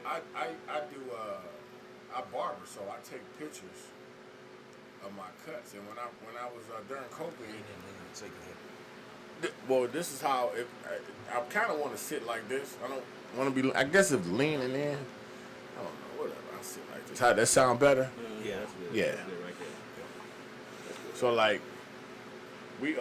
I do I barber, so I take pictures of my cuts. And when I was during COVID, well, this is how I kind of want to sit like this. I don't want to be. I guess if leaning in, I don't know. Whatever. I sit like this. How that sound better? Yeah, that's good. Yeah. That's good right there. That's good. So like we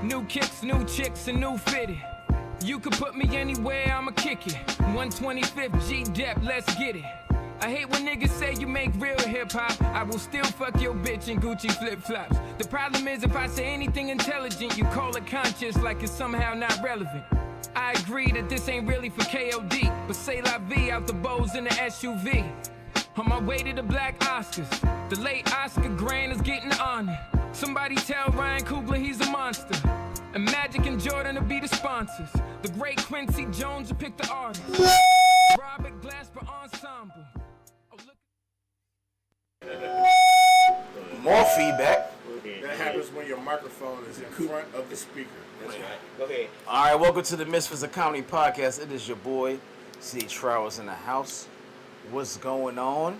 New kicks, new chicks, and new fitted. You could put me anywhere, I'ma kick it. 125th G-Dep, let's get it. I hate when niggas say you make real hip-hop. I will still fuck your bitch in Gucci flip-flops. The problem is if I say anything intelligent, you call it conscious like it's somehow not relevant. I agree that this ain't really for KOD, but say la vie out the bows in the SUV. On my way to the Black Oscars, the late Oscar Grant is getting honored. Somebody tell Ryan Coogler he's a monster. And Magic and Jordan will be the sponsors. The great Quincy Jones will pick the artist. Robert Glasper Ensemble. Oh, look. More feedback. that happens when your microphone is in front of the speaker. That's right. Go ahead. All right, welcome to the Misfits of Comedy Podcast. It is your boy, C. Trowers in the house. What's going on?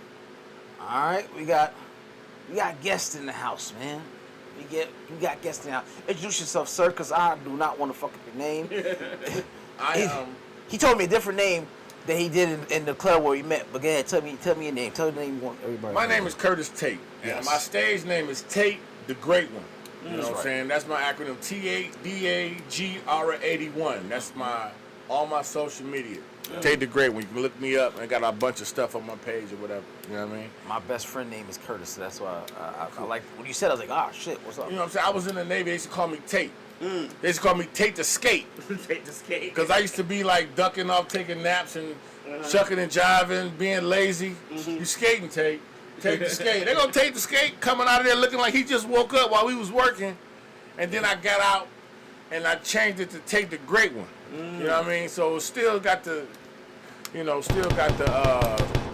All right, we got guests in the house, man. We got guests in the house. Introduce yourself, sir, because I do not want to fuck up your name. He told me a different name that he did in the club where we met. But go ahead, tell me your name. Tell the name you want everybody. My name is Curtis Tate. Yes. And my stage name is Tate, the Great One. You know what I'm right. saying? That's my acronym, TADAGR81. That's all my social media. Tate the Great One. You can look me up. I got a bunch of stuff on my page or whatever. You know what I mean? My best friend name is Curtis, so that's why I like when you said I was like, ah, shit, what's up? You know what I'm saying? I was in the Navy. They used to call me Tate. They used to call me Tate the Skate. Take the skate. Because I used to be like ducking off, taking naps, and shucking and jiving, being lazy. You skating, Tate. Take the skate. They're going to take the skate, coming out of there looking like he just woke up while we was working. And then I got out, and I changed it to Tate the Great One. You know what I mean? So it still got the, the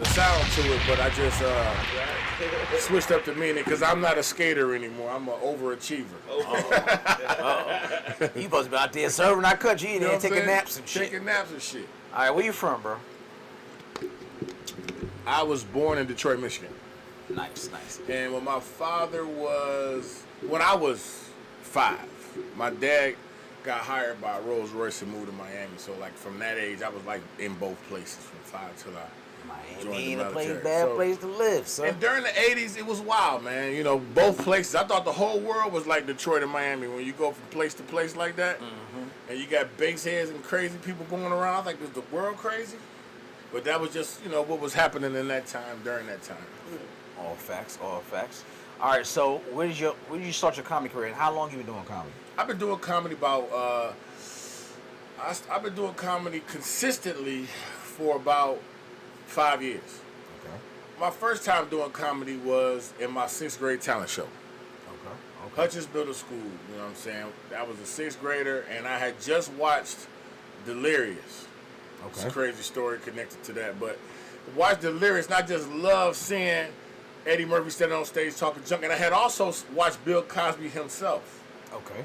sound to it, but I just switched up the meaning because I'm not a skater anymore. I'm an overachiever. You supposed to be out there serving our country and You know then what I'm taking saying? naps and shit. Taking naps and shit. All right, where you from, bro? I was born in Detroit, Michigan. Nice. And when I was 5, my dad got hired by Rolls Royce and moved to Miami. So like from that age, I was like in both places from 5 till I joined Miami the ain't a military. bad place to live, son. And during the 80s, it was wild, man. You know, both places. I thought the whole world was like Detroit and Miami. When you go from place to place like that, and you got base heads and crazy people going around, I was like, is the world crazy? But that was just, what was happening in that time, during that time. All facts. All right, so where did you start your comedy career, and how long you been doing comedy? I've been doing comedy I've been doing comedy consistently for about 5 years. Okay. My first time doing comedy was in my 6th grade talent show. Okay. Hutchins Middle School, you know what I'm saying? I was a 6th grader, and I had just watched Delirious. It's a crazy story connected to that, but watched Delirious, not just love seeing Eddie Murphy standing on stage talking junk, and I had also watched Bill Cosby himself. Okay.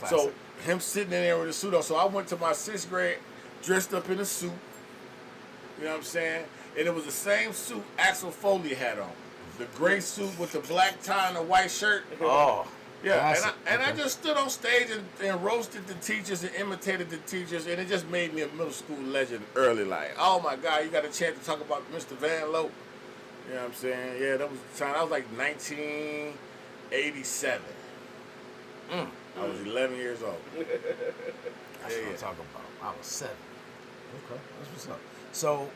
So him sitting in there with a suit on. So I went to my 6th grade dressed up in a suit. You know what I'm saying? And it was the same suit Axel Foley had on. The gray suit with the black tie and the white shirt. Oh. Yeah, Classic. and I just stood on stage and roasted the teachers and imitated the teachers, and it just made me a middle school legend early. Like, oh my God, you got a chance to talk about Mr. Van Lope. You know what I'm saying? Yeah, that was the time. I was like 1987. I was 11 years old. That's what I'm talking about. I was 7. Okay, that's what's up. So,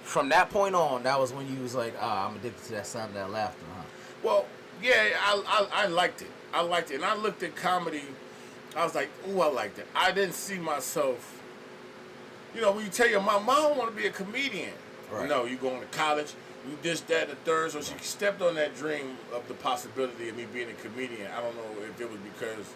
from that point on, that was when you was like, I'm addicted to that sound of that laughter, huh? Well, yeah, I liked it. I liked it. And I looked at comedy, I was like, ooh, I liked it. I didn't see myself, when you tell your mom, I don't want to be a comedian. Right. No, you going to college, you this, that, and the third. So she stepped on that dream of the possibility of me being a comedian. I don't know if it was because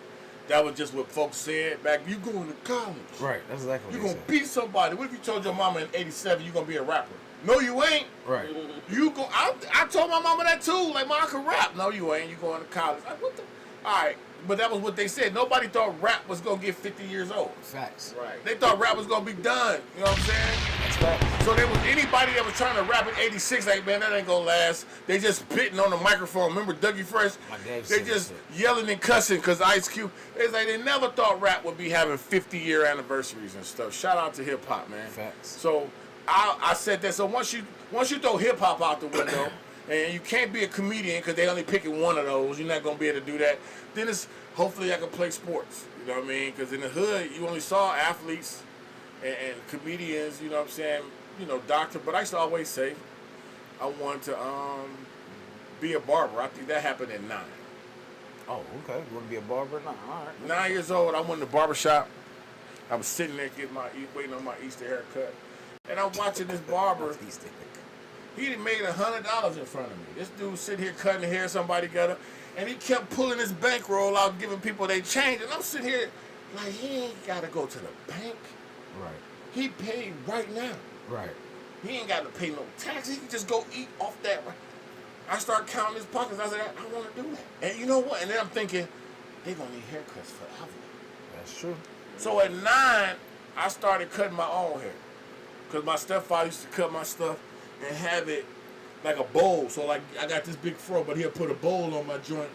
that was just what folks said back. You going to college. Right, that's exactly what You they going said. to beat somebody. What if you told your mama in 87 you going to be a rapper? No, you ain't. Right. You go. I told my mama that too. Like, Mom, I can rap. No, you ain't. You going to college. Like, what the? All right. But that was what they said. Nobody thought rap was going to get 50 years old. Facts. Right. They thought rap was going to be done. You know what I'm saying? That's facts. So there was anybody that was trying to rap in 86, like, man, that ain't going to last. They just spitting on the microphone. Remember Dougie Fresh? My dad They said just that yelling and cussing because Ice Cube. It's like they never thought rap would be having 50-year anniversaries and stuff. Shout out to hip-hop, man. Facts. So I said that. So once you throw hip-hop out the window, and you can't be a comedian because they only picking one of those, you're not going to be able to do that, then it's hopefully I can play sports. You know what I mean? Because in the hood, you only saw athletes and comedians, you know what I'm saying, doctor. But I used to always say I wanted to be a barber. I think that happened at 9. Oh, okay. You want to be a barber? No, all right. 9 years old, I went to the barber shop. I was sitting there waiting on my Easter haircut. And I'm watching this barber. He done made $100 in front of me. This dude sitting here cutting the hair somebody got up, and he kept pulling his bankroll out, giving people they change. And I'm sitting here like, he ain't got to go to the bank. Right. He paid right now. Right. He ain't got to pay no tax. He can just go eat off that. I start counting his pockets. I said, I want to do that. And you know what? And then I'm thinking, they're going to need haircuts forever. That's true. So at 9, I started cutting my own hair. Because my stepfather used to cut my stuff and have it like a bowl. So like I got this big fro, but he'll put a bowl on my joint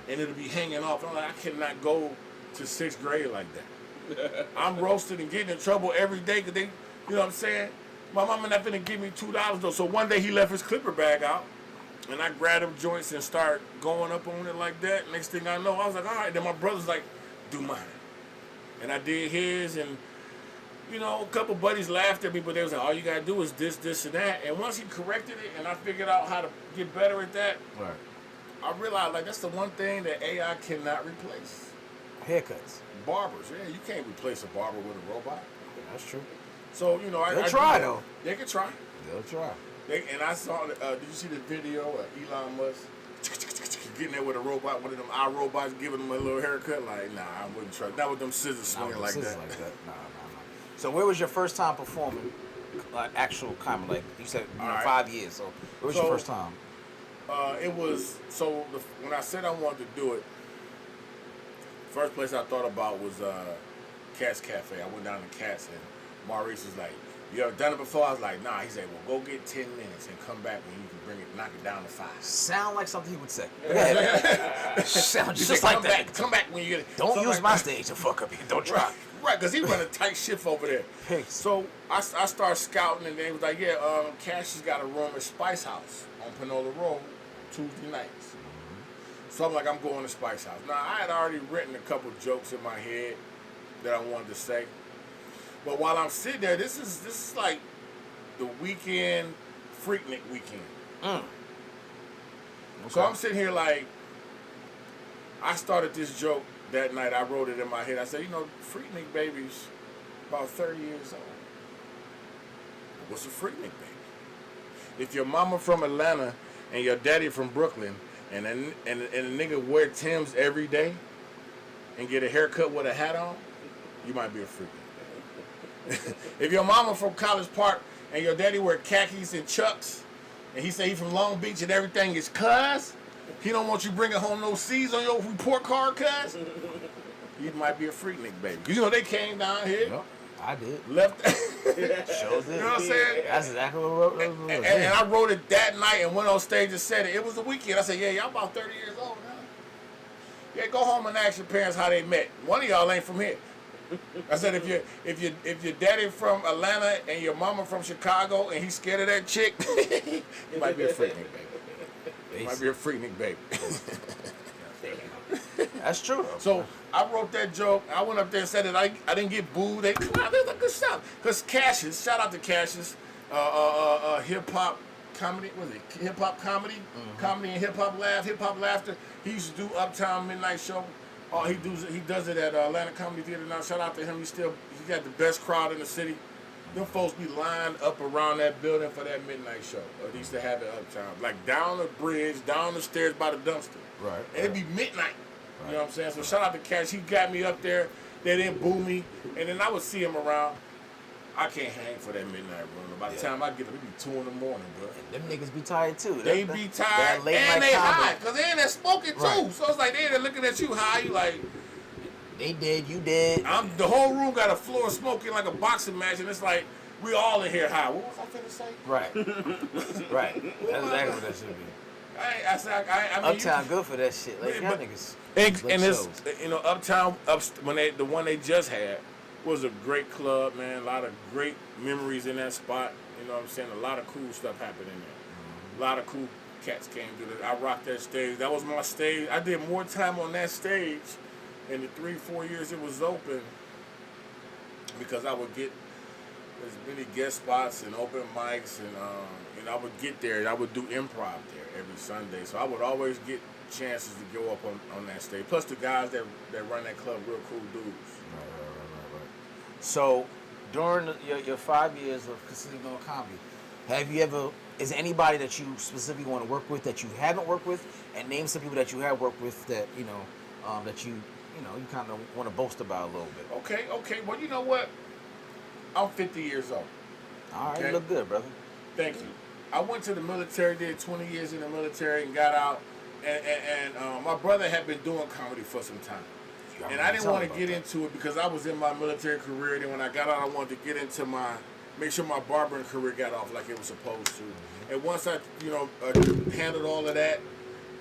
and it'll be hanging off. I'm like, I cannot go to 6th grade like that. I'm roasted and getting in trouble every day because they, you know what I'm saying? My mama not finna give me $2 though. So one day he left his clipper bag out and I grabbed them joints and start going up on it like that. Next thing I know, I was like, all right. Then my brother's like, do mine. And I did his, and a couple buddies laughed at me, but they was like, all you gotta do is this, this, and that. And once he corrected it and I figured out how to get better at that, Right. I realized like that's the one thing that AI cannot replace. Haircuts. Barbers, yeah, you can't replace a barber with a robot. That's true. So, They'll try, though. They can try. They'll try. And I saw, did you see the video of Elon Musk getting there with a robot, one of them iRobots, giving him a little haircut? Like, nah, I wouldn't try. Not with them scissors swinging like that. Nah. So where was your first time performing actual comedy? Like you said, All right. 5 years. So where was your first time? When I said I wanted to do it, first place I thought about was Cat's Cafe. I went down to Cat's and Maurice was like, you ever done it before? I was like, nah. He said, well, go get 10 minutes and come back when you can knock it down to 5. Sound like something he would say. Sound He just said, like that. Come back when you get it. Don't use like my that. stage to fuck up here. Don't try. Right, because he run a tight shift over there. Pigs. So I started scouting, and they was like, yeah, Cash has got a room at Spice House on Panola Road Tuesday nights. So I'm like, I'm going to Spice House. Now, I had already written a couple jokes in my head that I wanted to say. But while I'm sitting there, this is like the weekend, Freaknik weekend. Okay. So I'm sitting here like, I started this joke that night. I wrote it in my head. I said, Freaknik baby's about 30 years old. What's a Freaknik baby? If your mama from Atlanta and your daddy from Brooklyn and a nigga wear Timbs every day and get a haircut with a hat on, you might be a Freaknik baby. If your mama from College Park and your daddy wear khakis and chucks and he say he from Long Beach and everything is cuz, he don't want you bringing home no C's on your report card, cuz, you might be a Freaknik baby. Because they came down here. Yep, I did. Left. Shows it. You know what I'm saying? That's exactly what I wrote. And I wrote it that night and went on stage and said it. It was the weekend. I said, yeah, y'all about 30 years old now. Yeah, go home and ask your parents how they met. One of y'all ain't from here. I said, if your daddy from Atlanta and your mama from Chicago and he's scared of that chick, he might be a freaknik baby. He might be a freaknik baby. That's true. So I wrote that joke. I went up there and said that I didn't get booed. They come out, they good stuff. Because Cassius, shout out to Cassius, hip hop comedy, what is it? Hip hop comedy, comedy and hip hop laughter. He used to do Uptown Midnight Show. He does it at Atlanta Comedy Theater now. Shout out to him. He got the best crowd in the city. Them folks be lined up around that building for that midnight show. Or they used to have it Uptown, like down the bridge, down the stairs by the dumpster. Right. And it'd be midnight. You know what I'm saying? So shout out to Cash. He got me up there. They didn't boo me. And then I would see him around. I can't hang for that midnight run. By the time I get up, it be 2 in the morning, bro. And them niggas be tired too. They be tired and they high. Because they in there smoking too. So it's like they in there looking at you high. You like... They did, you did. The whole room got a floor smoking like a boxing match. And it's like, we all in here high. What was I finna say? Right. Right. That's exactly what that should be. I mean, Uptown good for that shit. Like, y'all niggas. And it's, you know, Uptown, the one they just had, was a great club, man. A lot of great memories in that spot. You know what I'm saying? A lot of cool stuff happened in there. A lot of cool cats came through there. I rocked that stage. That was my stage. I did more time on that stage in the 3-4 years it was open because I would get as many guest spots and open mics and I would get there and I would do improv there every Sunday. So I would always get chances to go up on that stage. Plus the guys that run that club, real cool dudes. Right. So during your 5 years of Casino Comedy, have you ever, is there anybody that you specifically want to work with that you haven't worked with, and name some people that you have worked with that, you know, that you kind of want to boast about a little bit? Okay. Well, you know what? I'm 50 years old. All right, okay? You look good, brother. Thank you. I went to the military, did 20 years in the military, and got out. And my brother had been doing comedy for some time. And I didn't want to get into it because I was in my military career. Then when I got out, I wanted to get into make sure my barbering career got off like it was supposed to. And once I, handled all of that,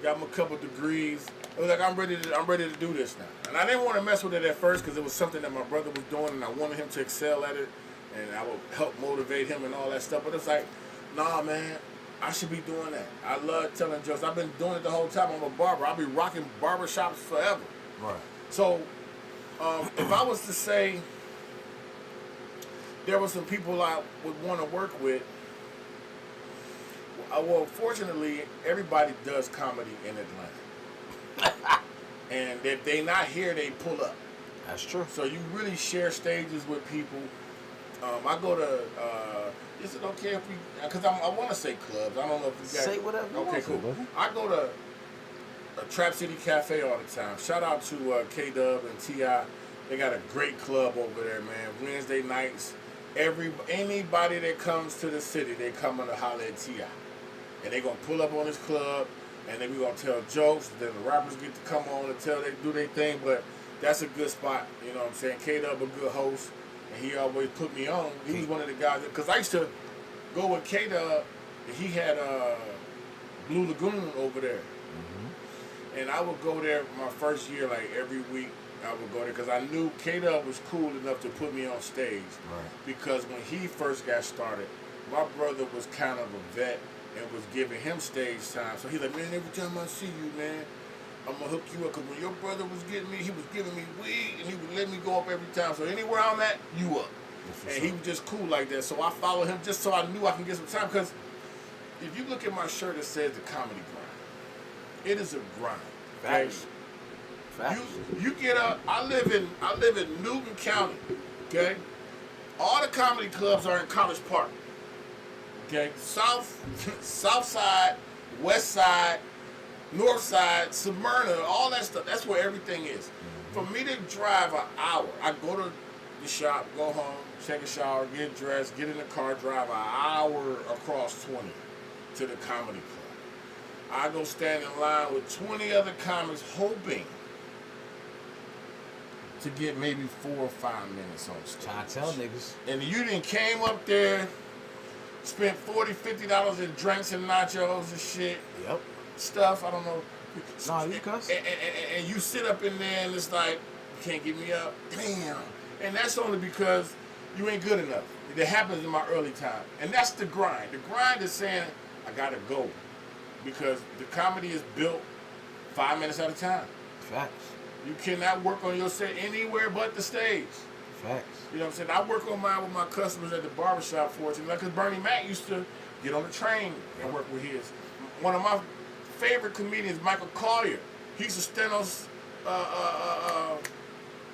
got my couple degrees, I was like, I'm ready to do this now. And I didn't want to mess with it at first because it was something that my brother was doing, and I wanted him to excel at it, and I would help motivate him and all that stuff. But it's like, nah, man, I should be doing that. I love telling jokes. I've been doing it the whole time. I'm a barber. I'll be rocking barbershops forever. Right. So, if I was to say there were some people I would want to work with, well, fortunately, everybody does comedy in Atlanta. And if they not here, they pull up. That's true. So you really share stages with people. I go to, is it okay if we, because I want to say clubs. I don't know if you got. Say whatever you Okay, want cool. to, I go to a Trap City Cafe all the time. Shout out to K-Dub and T.I. They got a great club over there, man. Wednesday nights, anybody that comes to the city, they come to holler at T.I. And they going to pull up on this club, and then we going to tell jokes. Then the rappers get to come on and do their thing. But that's a good spot, you know what I'm saying? K-Dub a good host, and he always put me on. He was one of the guys, because I used to go with K-Dub, and he had Blue Lagoon over there. Mm-hmm. And I would go there my first year, like every week. I would go there because I knew K-Dub was cool enough to put me on stage. Right. Because when he first got started, my brother was kind of a vet and was giving him stage time. So he's like, man, every time I see you, man, I'm going to hook you up. Because when your brother was getting me, he was giving me weed, and he would let me go up every time. So anywhere I'm at, you up. And he was just cool like that. So I followed him just so I knew I can get some time. Because if you look at my shirt, it says the comedy grind. It is a grind. Facts. Okay? You get up. I live in Newton County. Okay? All the comedy clubs are in College Park. Okay? South side, west side, north side, Smyrna, all that stuff. That's where everything is. For me to drive an hour, I go to the shop, go home, take a shower, get dressed, get in the car, drive an hour across 20 to the comedy club. I go stand in line with 20 other comics hoping to get maybe 4 or 5 minutes on stage. Trying to tell niggas. And you done came up there, spent $40, $50 in drinks and nachos and shit. Yep. Stuff, I don't know. No, you cuss. And you sit up in there and it's like, you can't get me up. Damn. And that's only because you ain't good enough. It happens in my early time. And that's the grind. The grind is saying, I gotta go. Because the comedy is built 5 minutes at a time. Facts. You cannot work on your set anywhere but the stage. Facts. You know what I'm saying? I work on mine with my customers at the barbershop, fortunately. Because Bernie Mac used to get on the train and work with his. One of my favorite comedians, Michael Collier, he used to stand on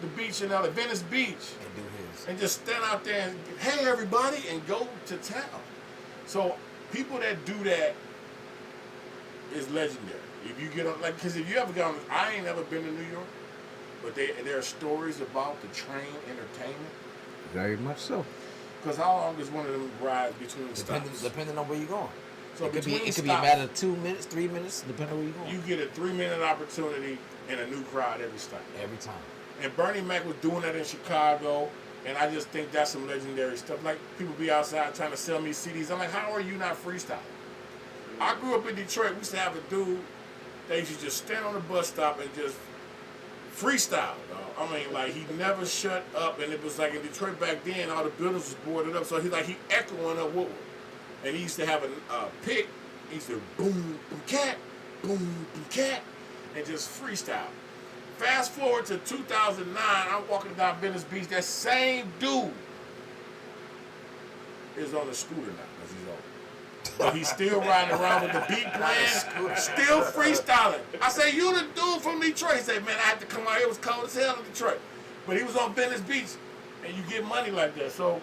the beach in LA, Venice Beach. And do his. And just stand out there and, hey, everybody, and go to town. So people that do that is legendary. If you get on, like, because if you ever got on, I ain't never been to New York, but there are stories about the train entertainment. Very much so. Because how long is one of them rides between stops? Depending on where you're going. So it could be a stops, matter of 2 minutes, 3 minutes, depending on where you're going. You get a 3-minute opportunity and a new crowd every stop. Every time. And Bernie Mac was doing that in Chicago, and I just think that's some legendary stuff. Like, people be outside trying to sell me CDs. I'm like, how are you not freestyling? I grew up in Detroit. We used to have a dude that used to just stand on the bus stop and just freestyle. I mean, like, he never shut up, and it was like in Detroit back then, all the buildings was boarded up, so he echoing up Woodward. And he used to have a pick. He used to boom, boom, cat, and just freestyle. Fast forward to 2009, I'm walking down Venice Beach. That same dude is on a scooter now, because he's old. But he's still riding around with the beat playing, still freestyling. I say, you the dude from Detroit. He said, man, I had to come out here. It was cold as hell in Detroit. But he was on Venice Beach, and you get money like that. So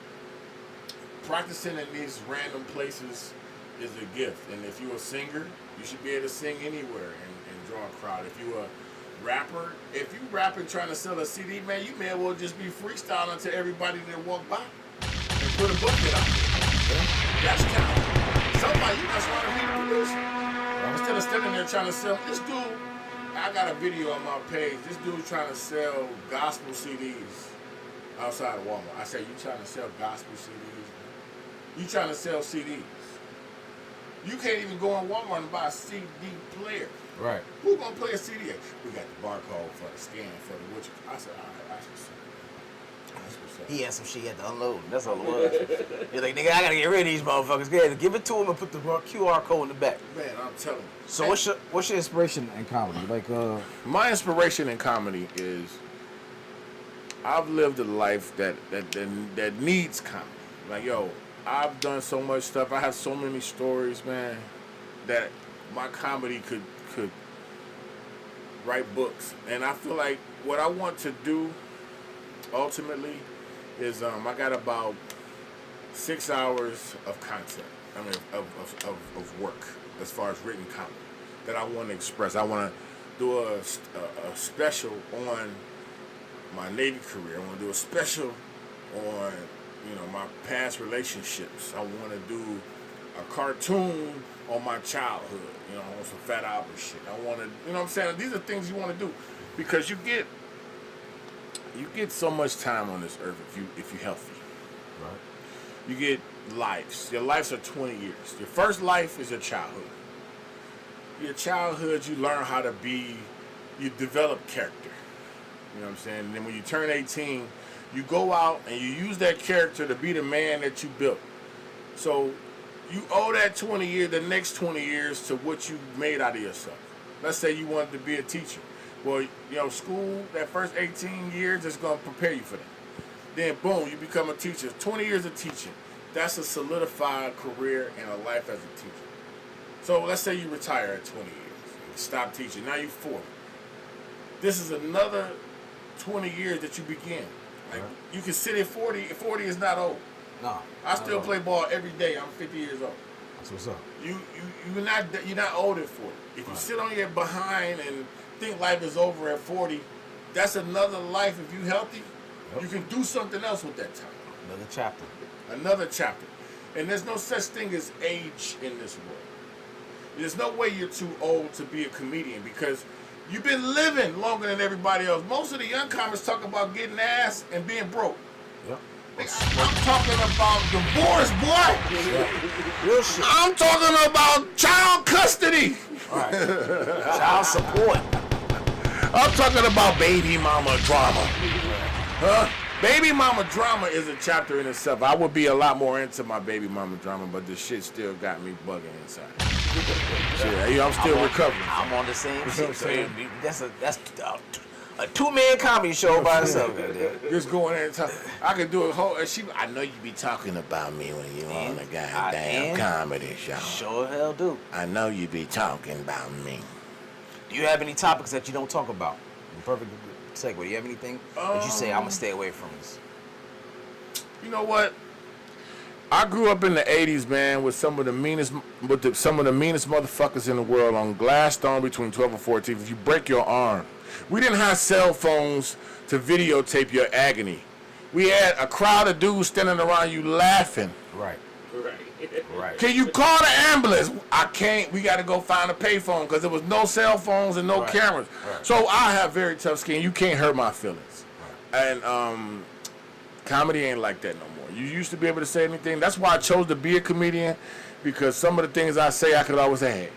practicing in these random places is a gift. And if you're a singer, you should be able to sing anywhere and draw a crowd. If you're a rapper, if you rapping trying to sell a CD, man, you may as well just be freestyling to everybody that walk by and put a bucket out there. That's talent. Somebody, you just want to be the producer. Instead of standing there trying to sell, this dude, I got a video on my page. This dude trying to sell gospel CDs outside of Walmart. I said, you trying to sell gospel CDs? You trying to sell CDs? You can't even go on Walmart and buy a CD player. Right. Who gonna play a CD? We got the barcode for the scan for the which. I said, all right, that's what's up. That's what's up. He had some shit he had to unload. That's all it was. He's like, nigga, I gotta get rid of these motherfuckers. Go ahead, give it to him and put the QR code in the back. Man, I'm telling you. So what's your inspiration in comedy? Like, my inspiration in comedy is I've lived a life that needs comedy. Like, yo, I've done so much stuff. I have so many stories, man, that my comedy could write books. And I feel like what I want to do ultimately is I got about 6 hours of content. I mean, of work as far as written comedy that I want to express. I want to do a special on my Navy career. I want to do a special on, my past relationships. I want to do a cartoon on my childhood, on some Fat Albert shit. I want to, what I'm saying? These are things you want to do because you get so much time on this earth if you're healthy. right. You get lives. Your lives are 20 years. Your first life is your childhood. Your childhood, you learn how to be, you develop character. You know what I'm saying? And then when you turn 18, you go out and you use that character to be the man that you built. So you owe that 20 years, the next 20 years, to what you made out of yourself. Let's say you wanted to be a teacher. Well, school, that first 18 years is going to prepare you for that. Then, boom, you become a teacher. 20 years of teaching. That's a solidified career and a life as a teacher. So let's say you retire at 20 years. You stop teaching. Now you're 40. This is another 20 years that you begin. Like, you can sit at 40. 40 is not old. No. I still play ball every day. I'm 50 years old. That's what's up. You're not old at 40. If you sit on your behind and think life is over at 40, that's another life. If you're healthy, you can do something else with that time. Another chapter. And there's no such thing as age in this world. There's no way you're too old to be a comedian because you've been living longer than everybody else. Most of the young comics talk about getting ass and being broke. Yep. I'm talking about divorce, boy. Yeah. Real shit. I'm talking about child custody. Right. Child support. I'm talking about baby mama drama. Huh? Baby mama drama is a chapter in itself. I would be a lot more into my baby mama drama, but the shit still got me bugging inside. Shit, I'm still recovering. I'm on the same what shit. I'm saying? That's a two-man comedy show by itself. Just going there and talk. I could do a whole. I know you be talking about me when you on the goddamn comedy show. Sure hell do. I know you be talking about me. Do you have any topics that you don't talk about? Perfect segue. Do you have anything that you say I'm gonna stay away from this? You know what? I grew up in the '80s, man, with some of the meanest motherfuckers in the world on Gladstone between 12 and 14. If you break your arm, we didn't have cell phones to videotape your agony. We had a crowd of dudes standing around you laughing. Right. Can you call the ambulance? I can't. We got to go find a payphone because there was no cell phones and no cameras. Right. So I have very tough skin. You can't hurt my feelings. Right. And comedy ain't like that no more. You used to be able to say anything. That's why I chose to be a comedian, because some of the things I say I could always say, hey,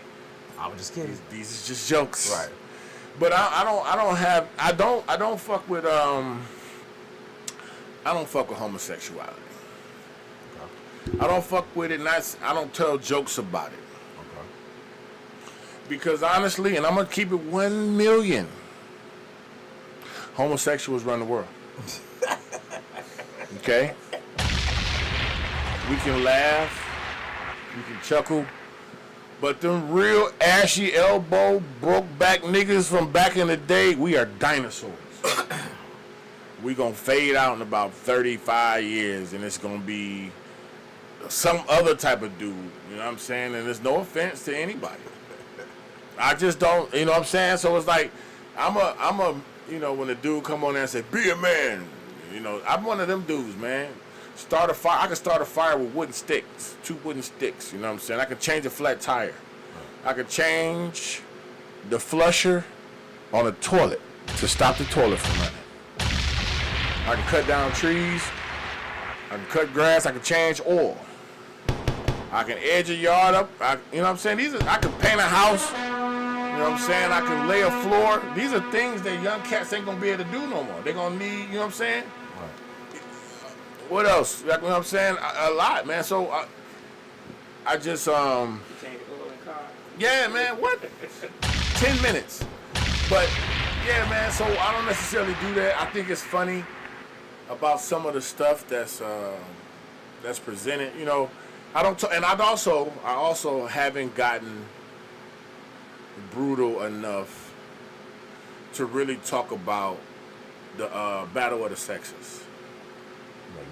I was just kidding. These is just jokes. Right. But I don't fuck with homosexuality. I don't fuck with it, and I don't tell jokes about it. Okay. Because honestly, and I'm going to keep it 1 million, homosexuals run the world. Okay? We can laugh, we can chuckle, but them real ashy elbow, broke back niggas from back in the day, we are dinosaurs. We going to fade out in about 35 years, and it's going to be some other type of dude, you know what I'm saying? And there's no offense to anybody. I just don't, you know what I'm saying? So it's like, I'm a, you know, when a dude come on there and say, be a man, you know, I'm one of them dudes, man. Start a fire. I can start a fire with wooden sticks, 2 wooden sticks, you know what I'm saying? I can change a flat tire. I can change the flusher on a toilet to stop the toilet from running. I can cut down trees. I can cut grass. I can change oil. I can edge a yard up. You know what I'm saying? I can paint a house. You know what I'm saying? I can lay a floor. These are things that young cats ain't gonna be able to do no more. They're gonna need, you know what I'm saying? Right. What else? You know what I'm saying? A lot, man. So I just Change the oil in car. yeah, man. What? 10 minutes. But yeah, man. So I don't necessarily do that. I think it's funny about some of the stuff that's presented. You know, I don't. And I also haven't gotten brutal enough to really talk about the battle of the sexes. Like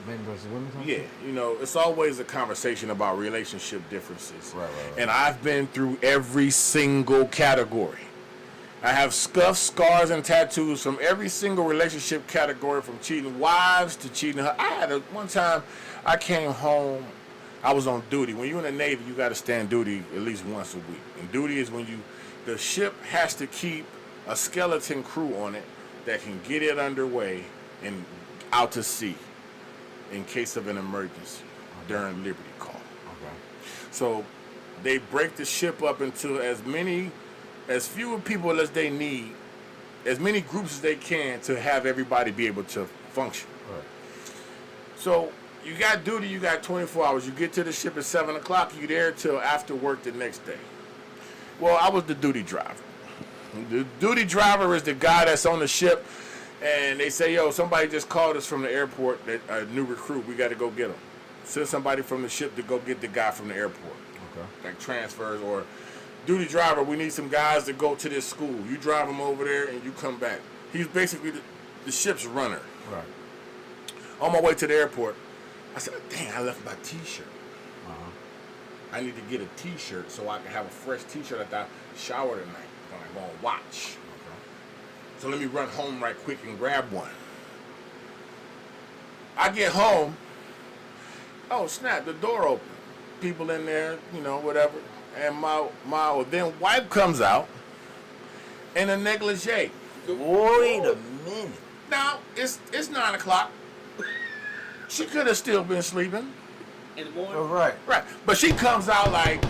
men versus women? Yeah, you know, it's always a conversation about relationship differences. Right. And I've been through every single category. I have scuffs, scars, and tattoos from every single relationship category, from cheating wives to cheating her. One time, I came home, I was on duty. When you're in the Navy, you got to stand duty at least once a week. And duty is when the ship has to keep a skeleton crew on it that can get it underway and out to sea in case of an emergency during Liberty Call. Okay. So they break the ship up into as fewer people as they need, as many groups as they can to have everybody be able to function. Right. So you got duty, you got 24 hours. You get to the ship at 7 o'clock, you're there till after work the next day. Well, I was the duty driver. The duty driver is the guy that's on the ship, and they say, yo, somebody just called us from the airport, a new recruit, we got to go get him. Send somebody from the ship to go get the guy from the airport. Okay. Like transfers, or duty driver, we need some guys to go to this school. You drive them over there and you come back. He's basically the ship's runner. Right. On my way to the airport, I said, dang, I left my t-shirt. I need to get a t-shirt so I can have a fresh t-shirt after I shower tonight when I go and watch. Okay. So let me run home right quick and grab one. I get home. Oh, snap, the door open. People in there, you know, whatever. And my then wife comes out in a negligee. Wait a minute. Now, it's 9 o'clock. She could have still been sleeping. In the morning? All right. Right. But she comes out like,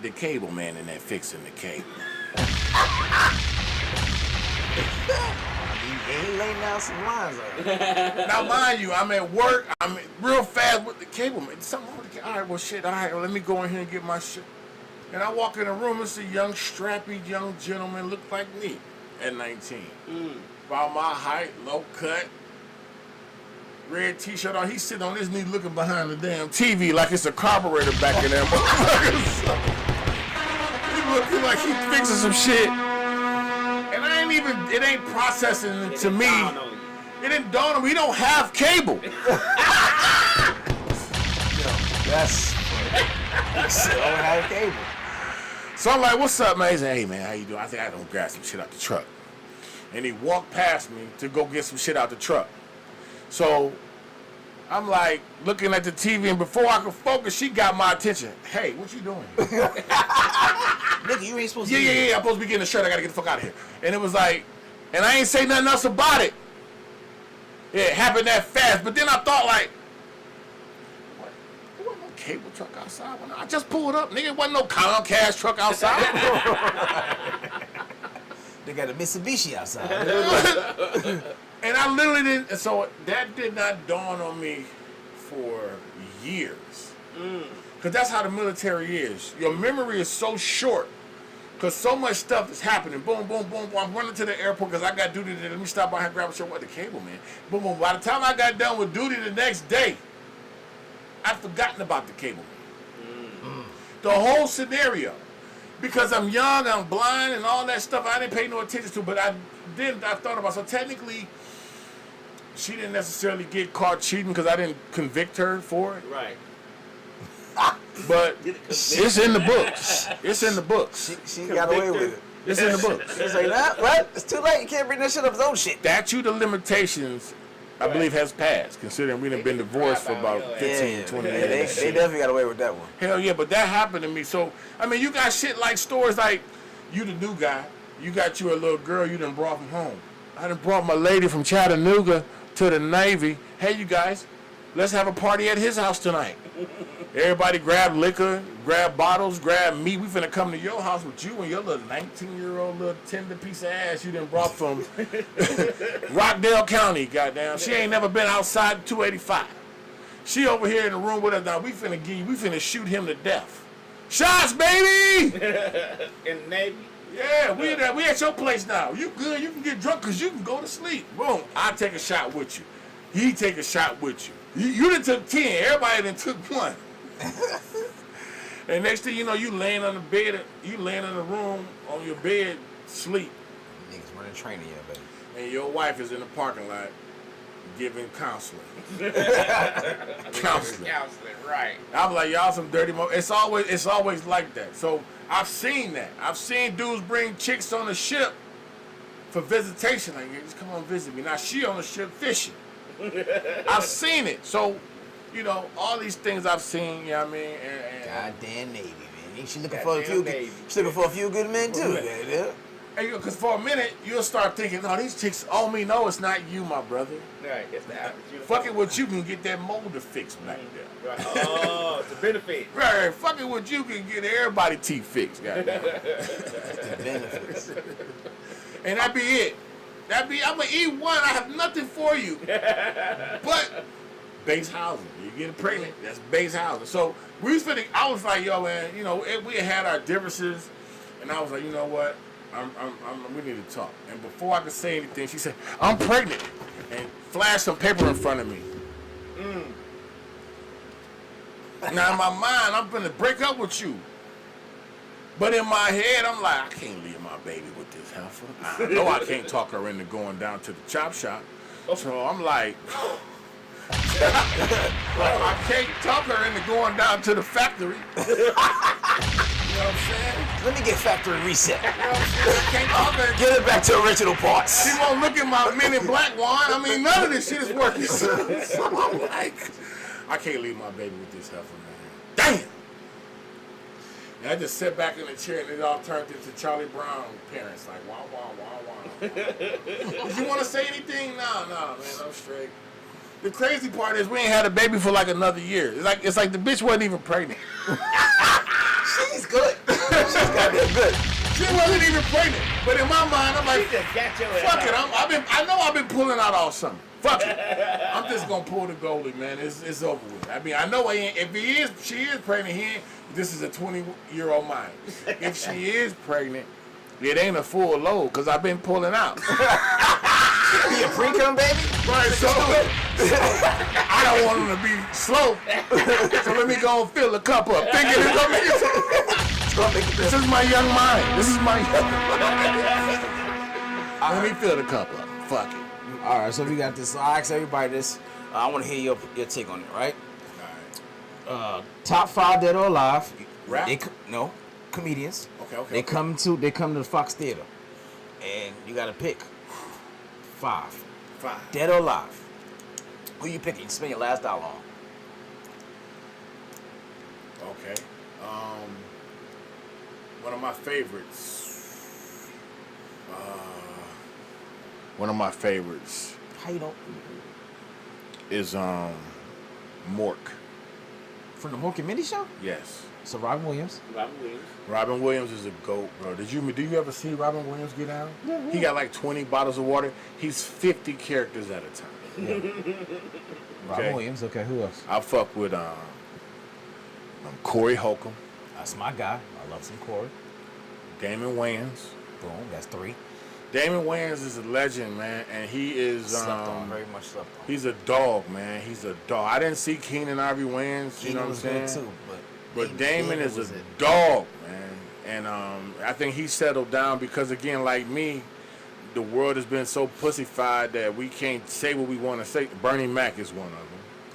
the cable man in there fixing the cable. He laying down some lines already. Now, mind you, I'm at work. I'm real fast with the cable man. Something wrong with the cable. All right, well, shit. All right, well, let me go in here and get my shit. And I walk in the room. It's a young, strappy, young gentleman, looked like me at 19. About my height, low cut, red T-shirt on. He's sitting on his knee looking behind the damn TV like it's a carburetor back in there. He looking like he fixing some shit. And I ain't even, it ain't processing to me. It didn't dawn on me. We don't have cable. That's you still don't have cable. So I'm like, what's up, man? He's like, hey, man, how you doing? I think I don't grab some shit out the truck. And he walked past me to go get some shit out the truck. So I'm like looking at the TV, and before I could focus, she got my attention. Hey, what you doing? Nigga, you ain't supposed to Yeah, I'm supposed to be getting a shirt. I got to get the fuck out of here. And it was like, and I ain't say nothing else about it. Yeah, it happened that fast. But then I thought, like, what? There wasn't no cable truck outside. I just pulled up. Nigga, it wasn't no Comcast truck outside. They got a Mitsubishi outside. And I literally didn't. And so that did not dawn on me for years. Because that's how the military is. Your memory is so short. Because so much stuff is happening. Boom, boom, boom, boom. I'm running to the airport because I got duty today. Let me stop by here and grab a shirt. What, the cable, man? Boom, boom. By the time I got done with duty the next day, I'd forgotten about the cable, man. The whole scenario. Because I'm young, I'm blind, and all that stuff I didn't pay no attention to. But I thought about it. So technically, she didn't necessarily get caught cheating because I didn't convict her for it. Right. But it's in the books. It's in the books. She got away with it. It's in the books. It's like, nah, what? It's too late. You can't bring that shit up his own shit. Statute of limitations, I believe, has passed, considering we done been divorced for about 15, 20 years. They definitely got away with that one. Hell yeah, but that happened to me. So, I mean, you got shit like stories like, you the new guy, you got you a little girl, you done brought from home. I done brought my lady from Chattanooga to the Navy. Hey, you guys, let's have a party at his house tonight. Everybody grab liquor, grab bottles, grab meat. We finna come to your house with you and your little 19-year-old little tender piece of ass you done brought from Rockdale County, goddamn. She ain't never been outside 285. She over here in the room with us now. We finna shoot him to death. Shots, baby! In the Navy? Yeah, we at your place now. You good, you can get drunk because you can go to sleep. Boom, I take a shot with you. He take a shot with you. You done took 10, everybody done took 1. And next thing you know, you laying on the bed, you laying in the room on your bed, sleep. Niggas running training, yeah, baby. And your wife is in the parking lot giving counseling. Counseling, right. I'm like, y'all some dirty mo. It's always like that. So I've seen that. I've seen dudes bring chicks on the ship for visitation. Like, just come on visit me. Now she on the ship fishing. I've seen it. So, you know, all these things I've seen, you know what I mean? And goddamn Navy, man. Ain't she looking for a few good men too, man. And because for a minute, you'll start thinking, no, these chicks owe me. No, it's not you, my brother. Right, it's the average. Fuck it with you can get that molder fixed back there. Right. Oh, it's a benefit. Right, fuck it with you can get everybody teeth fixed, goddamn. The benefits. And that be it. I'm going to eat one. I have nothing for you. But base housing. You get pregnant, that's base housing. So I was like, yo, man, you know, we had our differences. And I was like, you know what? We need to talk. And before I could say anything, she said, I'm pregnant. And flashed some paper in front of me. Now, in my mind, I'm going to break up with you. But in my head, I'm like, I can't leave my baby with this heifer. I know I can't talk her into going down to the chop shop. So I'm like, I can't talk her into going down to the factory. You know what I'm saying? Let me get factory reset. You know what I'm saying? I can't talk her. Get it back to original parts. She won't look at my Men in Black wine. I mean, none of this shit is working. So I'm like, I can't leave my baby with this heifer, man. Damn. And I just sat back in the chair and it all turned into Charlie Brown parents. Like, wow, wow, wow, wow. Did you want to say anything? No, man, I'm straight. The crazy part is we ain't had a baby for like another year. It's like the bitch wasn't even pregnant. She's good. wasn't even pregnant. But in my mind, I'm like, She just got your fuck it. ass. I know I've been pulling out all summer. Fuck it. I'm just gonna pull the goalie, man. It's over with. I mean, I know if she is pregnant, this is a 20-year-old mind. If she is pregnant, it ain't a full load because I've been pulling out. You a pre-cum, baby? Right, so I don't want him to be slow. So let me go and fill the cup up. Thinking it's gonna make it. This is my young mind. This is my young mind. Let me fill the cup up. Fuck it. All right, so we got this. So I ask everybody this. I want to hear your take on it, right? Top 5 dead or alive. Rap? No, comedians. Okay. They come to the Fox Theater, and you got to pick 5. Dead or alive. Who you picking? You spend your last dollar on. Okay. One of my favorites. How you don't? Is Mork. From the Mork and Mindy show? Yes. So Robin Williams. Robin Williams is a GOAT, bro. Do you ever see Robin Williams get down? Yeah. He got like 20 bottles of water. He's 50 characters at a time. Yeah. Robin Williams. Okay, who else? I fuck with Corey Holcomb. That's my guy. I love some Corey. Damon Wayans. Boom, that's 3. Damon Wayans is a legend, man, and he is very much slept on. He's a dog, man. He's a dog. I didn't see Keenan Ivory Wayans, you know what I'm saying? Too, but Damon is a dog, man. And I think he settled down because, again, like me, the world has been so pussified that we can't say what we want to say. Bernie Mac is one of them.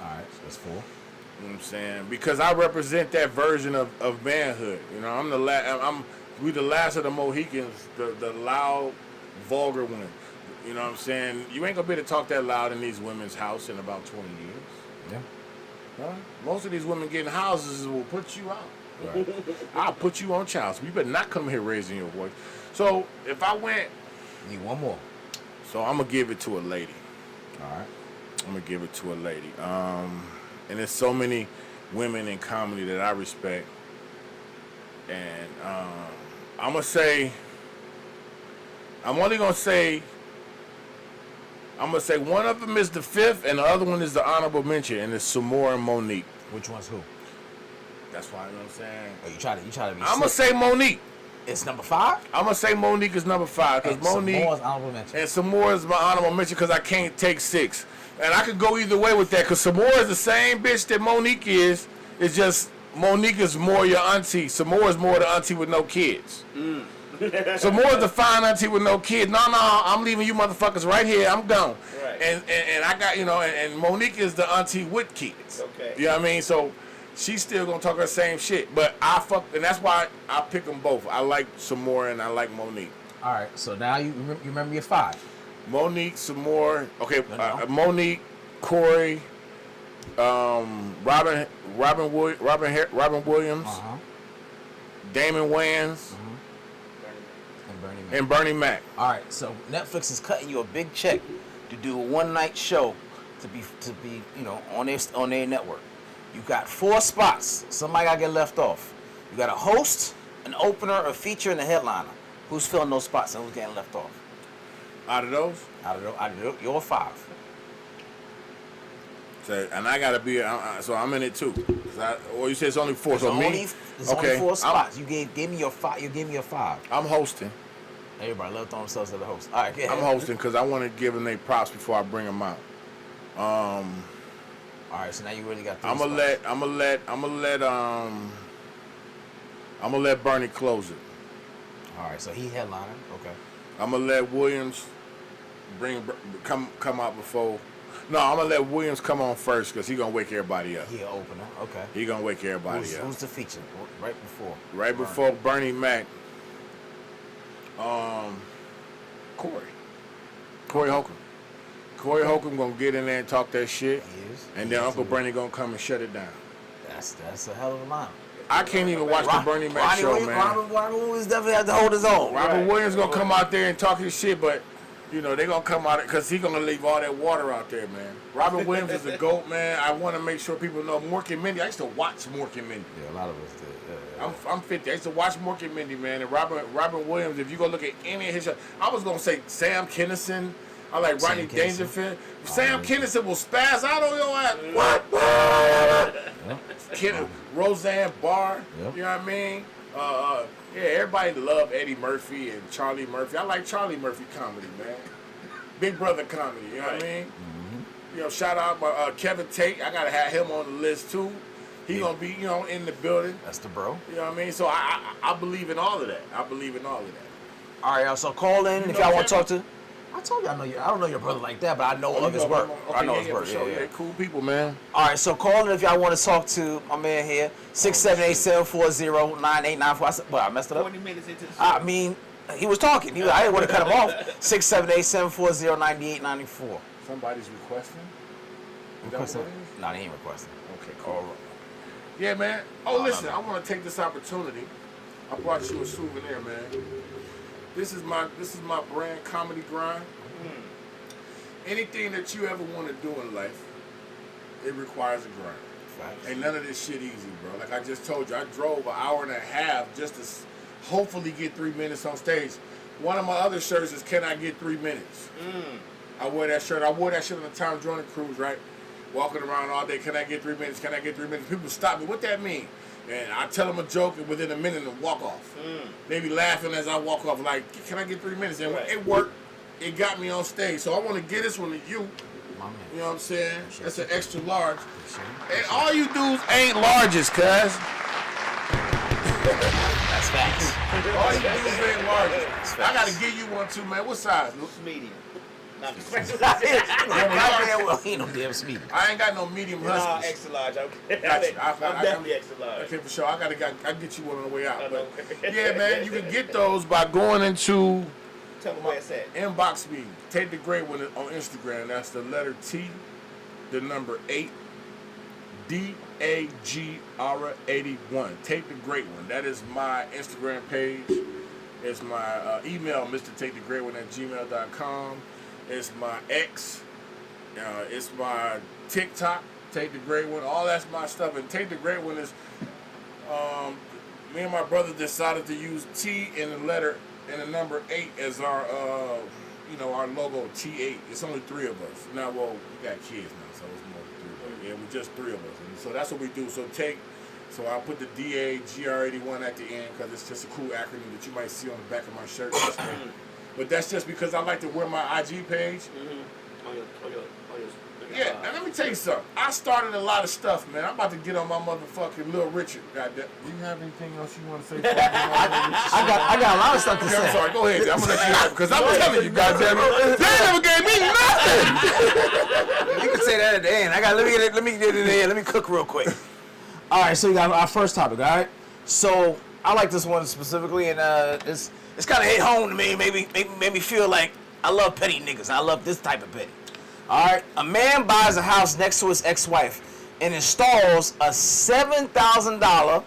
All right, so that's 4. You know what I'm saying? Because I represent that version of manhood. You know, I'm we the last of the Mohicans, the loud, vulgar one. You know what I'm saying? You ain't gonna be able to talk that loud in these women's house in about 20 years. Yeah. Huh? Most of these women getting houses will put you out. Right. I'll put you on child support. You better not come here raising your voice. So if I went, need one more. So I'm gonna give it to a lady. All right. I'm gonna give it to a lady. And there's so many women in comedy that I respect. And I'm gonna say one of them is the 5th, and the other one is the honorable mention, and it's Samora and Monique. Which one's who? That's why, you know what I'm saying. Oh, you try to be. I'm gonna say Monique. It's number 5. I'm gonna say Monique is number 5 because Monique Samoa's honorable mention. and Samora is my honorable mention because I can't take 6, and I could go either way with that because Samora is the same bitch that Monique is. It's just Monique is more your auntie. Samora is more the auntie with no kids. Samora's the fine auntie with no kids. No, I'm leaving you motherfuckers right here. I'm gone. Right. And I got, and Monique is the auntie with kids. Okay. You know what I mean? So she's still gonna talk her same shit. But and that's why I pick them both. I like Samora and I like Monique. All right. So now you remember your 5. Monique, Samora. Okay. No. Monique, Corey, Robin Williams, Damon Wayans, and Bernie Mac. All right, so Netflix is cutting you a big check to do a one-night show to be on their network. You got 4 spots. Somebody gotta get left off. You got a host, an opener, a feature, and a headliner. Who's filling those spots and who's getting left off? Out of those, your 5. So, and I gotta be. So I'm in it too. You said it's only 4. There's only 4 spots. You gave me your 5. You gave me your 5. I'm hosting. Everybody love throwing themselves at the host. All right, go ahead. I'm hosting because I want to give them their props before I bring them out. All right, so now you really got. I'm gonna let Bernie close it. All right, so he headliner. Okay. I'm gonna let Williams come out before. No, I'm gonna let Williams come on first because he gonna wake everybody up. He an opener. Okay. He gonna wake everybody up. Who's the feature? Right before. Right before Bernie Mac. Corey Holcomb. Corey Holcomb gonna get in there and talk that shit. He is. And then Uncle Bernie gonna come and shut it down. That's a hell of a line. I can't even watch the Bernie Mac show, man. Robin Williams definitely had to hold his own. Robin Williams gonna come out there and talk his shit, but You know, they going to come out because he going to leave all that water out there, man. Robin Williams is a GOAT, man. I want to make sure people know Mork and Mindy. I used to watch Mork and Mindy. Yeah, a lot of us did. Yeah. I'm 50. I used to watch Mork and Mindy, man. And Robin Williams, if you go look at any of his shows, I was going to say Sam Kinison. I like Rodney Dangerfield. Sam Kinison will spaz out on your ass. What? Roseanne Barr. Yep. You know what I mean? Yeah, everybody love Eddie Murphy and Charlie Murphy. I like Charlie Murphy comedy, man. Big Brother comedy, you know what I mean? Mm-hmm. You know, shout out my Kevin Tate. I gotta have him on the list too. He gonna be, you know, in the building. That's the bro. You know what I mean? So I believe in all of that. I believe in all of that. All right, y'all. So call in if y'all want to talk to. I told you I don't know your brother like that, but I know of his work. Okay, I know his work. Sure. Yeah, cool people, man. All right, so call in if y'all want to talk to my man here. 678-740-9894. I said, well, I messed it up. 20 minutes into the show. I mean, he was talking. I didn't want to cut him off. 678-740-9894. Somebody's requesting? Requesting? No, they ain't requesting. Okay, cool. Yeah, man. Oh, listen, I want to take this opportunity. I brought you a souvenir, man. This is my brand, Comedy Grind. Anything that you ever want to do in life, it requires a grind. Facts. Ain't none of this shit easy, bro. Like I just told you, I drove an hour and a half just to hopefully get 3 minutes on stage. One of my other shirts is, can I get 3 minutes? I wear that shirt. I wore that shit on the Tom Jordan cruise, right? Walking around all day, can I get 3 minutes? Can I get 3 minutes? People stop me. What that mean? And I tell them a joke, and within a minute, and walk off. They be laughing as I walk off, like, can I get 3 minutes? And it worked. It got me on stage. So I want to get this one to you. You know what I'm saying? That's an extra large. And all you dudes ain't larges, cuz. That's facts. All you dudes ain't larges. I got to give you one, too, man. What size? Medium. Well, he ain't no damn speed. I ain't got no medium Nah, huskies. extra large. Got you. I'm definitely extra large. Okay, for sure. I'll get you one on the way out. But yeah, man, you can get those by going into Tell me where it's at. inbox me. Take the Great One on Instagram. That's the letter T, the number 8, DAGR81. Take the Great One. That is my Instagram page. It's my email, mrtakethegreatone@gmail.com. It's my X. It's my TikTok. Take the Great One. All that's my stuff. And Take the Great One is me and my brother decided to use T in the letter and the number 8 as our our logo, T8. It's only 3 of us. Now, well, we got kids now, so it's more than 3, but yeah, we're just 3 of us. And so that's what we do. So I put the DAGR81 at the end because it's just a cool acronym that you might see on the back of my shirt. But that's just because I like to wear my IG page. Yeah, and let me tell you something. I started a lot of stuff, man. I'm about to get on my motherfucking Little Richard. Goddamn. Do you have anything else you want to say? I got a lot of stuff to say. I'm sorry. Go ahead. I'm gonna let you have it because I'm telling you, goddamn it, they never gave me nothing. You can say that at the end. Let me get it in. Let me cook real quick. All right, so we got our first topic. All right, so I like this one specifically, and it's kind of hit home to me. Made me feel like I love petty niggas. I love this type of petty. All right, a man buys a house next to his ex-wife and installs a $7,000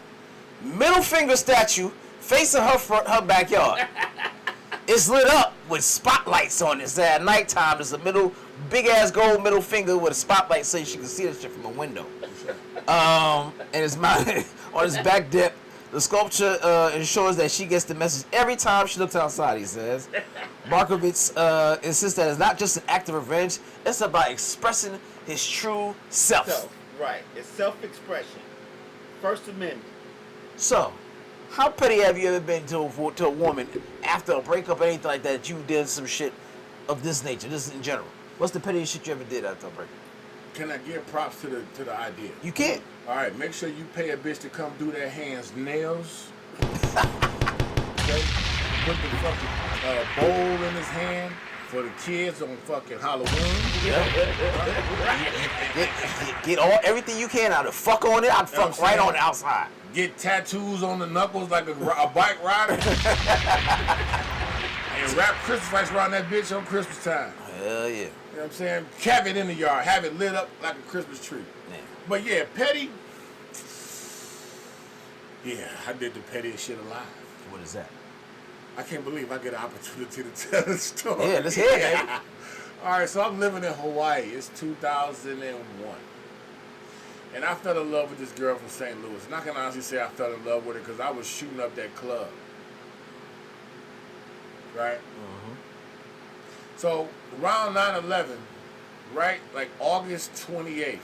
middle finger statue facing her backyard. It's lit up with spotlights on it. So at nighttime, there's a big ass gold middle finger with a spotlight so she can see that shit from a window. And it's mounted on his back deck. The sculpture ensures that she gets the message every time she looks outside, he says. Markovitz insists that it's not just an act of revenge, it's about expressing his true self. Right. It's self-expression. First Amendment. So, how petty have you ever been to a woman after a breakup or anything like that you did some shit of this nature, this in general? What's the pettiest shit you ever did after a breakup? Can I give props to the idea? You can't. All right, make sure you pay a bitch to come do their hands nails. Okay? Put the fucking bowl in his hand for the kids on fucking Halloween. Get everything you can out of fuck on it. I'd fuck right on the outside. Get tattoos on the knuckles like a bike rider. And wrap Christmas lights around that bitch on Christmas time. Hell yeah. You know what I'm saying? Have it in the yard. Have it lit up like a Christmas tree. Man. But yeah, petty. Yeah, I did the pettiest shit alive. What is that? I can't believe I get an opportunity to tell the story. Yeah, let's hear it, baby. All right, so I'm living in Hawaii. It's 2001. And I fell in love with this girl from St. Louis. And I can honestly say I fell in love with her because I was shooting up that club. Right? Mm-hmm. So around 9/11, right, like August 28th,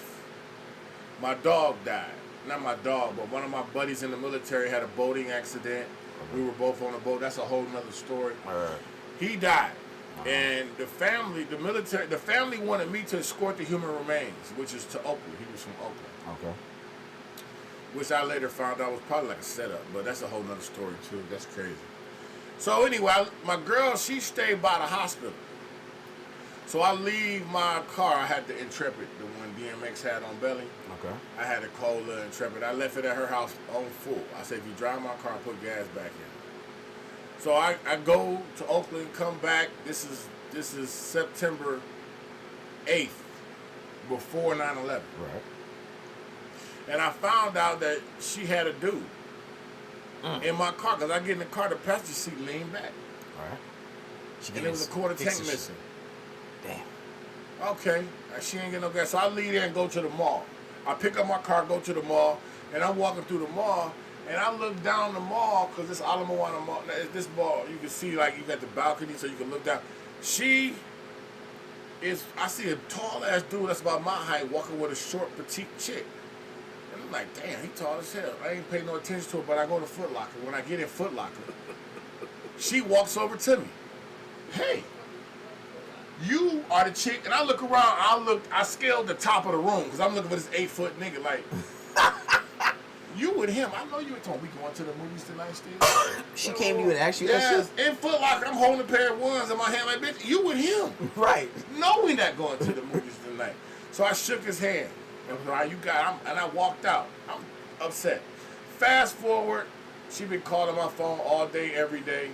my dog died. Not my dog, but one of my buddies in the military had a boating accident. We were both on a boat. That's a whole nother story. He died. And the family wanted me to escort the human remains, which is to Oakland. He was from Oakland. Okay. Which I later found out was probably like a setup, but that's a whole nother story too. That's crazy. So anyway, my girl, she stayed by the hospital. So I leave my car. I had the Intrepid, the one DMX had on belly. Okay. I had a Cola Intrepid. I left it at her house on full. I said, if you drive my car, put gas back in. So I go to Oakland, come back. This is September 8th, before 9/11. Right. And I found out that she had a dude in my car, because I get in the car, the passenger seat leaned back. Right. And there was a quarter tank missing. Damn. Okay, she ain't get no gas. So I leave there and go to the mall. I pick up my car, go to the mall, and I'm walking through the mall, and I look down the mall, because this Ala Moana mall, this mall, you can see, like, you got the balcony so you can look down. I see a tall-ass dude that's about my height walking with a short, petite chick. And I'm like, damn, he tall as hell. I ain't paying no attention to it, but I go to Foot Locker. When I get in Foot Locker, she walks over to me. Hey, you are the chick. And I look around, I scaled the top of the room, because I'm looking for this 8-foot nigga, like, you with him. I know you were talking. We going to the movies tonight, Steve? She came to you and asked you that Yes, shit? in Foot Locker, I'm holding a pair of ones in my hand like, bitch, you with him. Right. No, we not going to the movies tonight. So I shook his hand. And I was like, you got it. And I walked out. I'm upset. Fast forward, she been calling my phone all day, every day,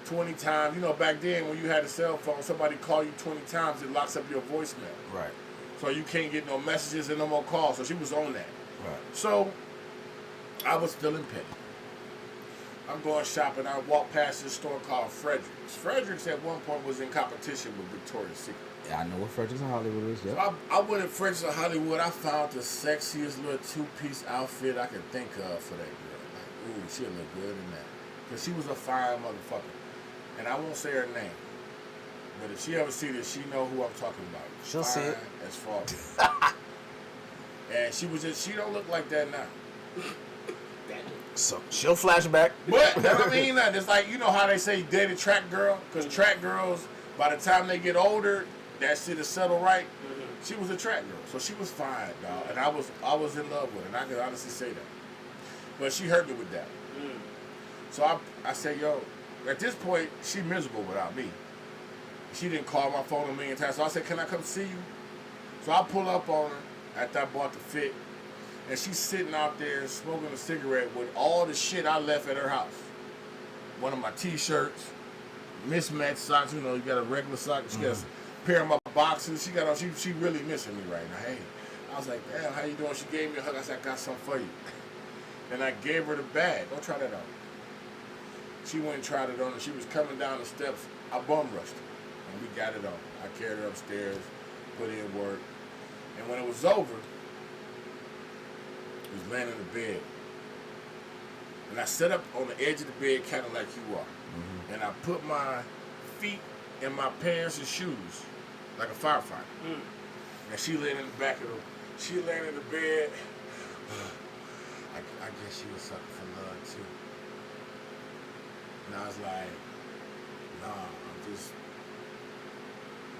20 times. You know, back then when you had a cell phone, somebody call you 20 times, it locks up your voicemail. Right. So you can't get no messages and no more calls. So she was on that. Right. So I was feeling petty. I'm going shopping. I walked past this store called Frederick's. Frederick's at one point was in competition with Victoria's Secret. Yeah, I know what Frederick's in Hollywood is, yeah. So I went to Frederick's in Hollywood. I found the sexiest little two-piece outfit I could think of for that girl. Like, ooh, she'll look good in that. Because she was a fine motherfucker. And I won't say her name. But if she ever see this, she know who I'm talking about. She'll see it. As far and she don't look like that now. So she'll flash back. But that don't mean nothing. It's like, you know how they say date a track girl? Because track girls, by the time they get older, that shit is settled right. She was a track girl, so she was fine, dog. And I was in love with her, and I can honestly say that. But she hurt me with that. So I said, yo, at this point, she miserable without me. She didn't call my phone a million times. So I said, can I come see you? So I pull up on her after I bought the fit. And she's sitting out there smoking a cigarette with all the shit I left at her house. One of my T-shirts, mismatched socks. You know, you got a regular sock. She got a pair of my boxes. She got on. She really missing me right now. Hey, I was like, damn, how you doing? She gave me a hug. I said, I got something for you. And I gave her the bag. Don't try that on. She went and tried it on, and she was coming down the steps. I bum rushed her, and we got it on. I carried her upstairs, put in work, and when it was over, was laying in the bed. And I sat up on the edge of the bed kind of like you are. And I put my feet in my pants and shoes like a firefighter. And she laying in the back of the, she laying in the bed. I guess she was sucking for love too. And I was like, nah, I'm just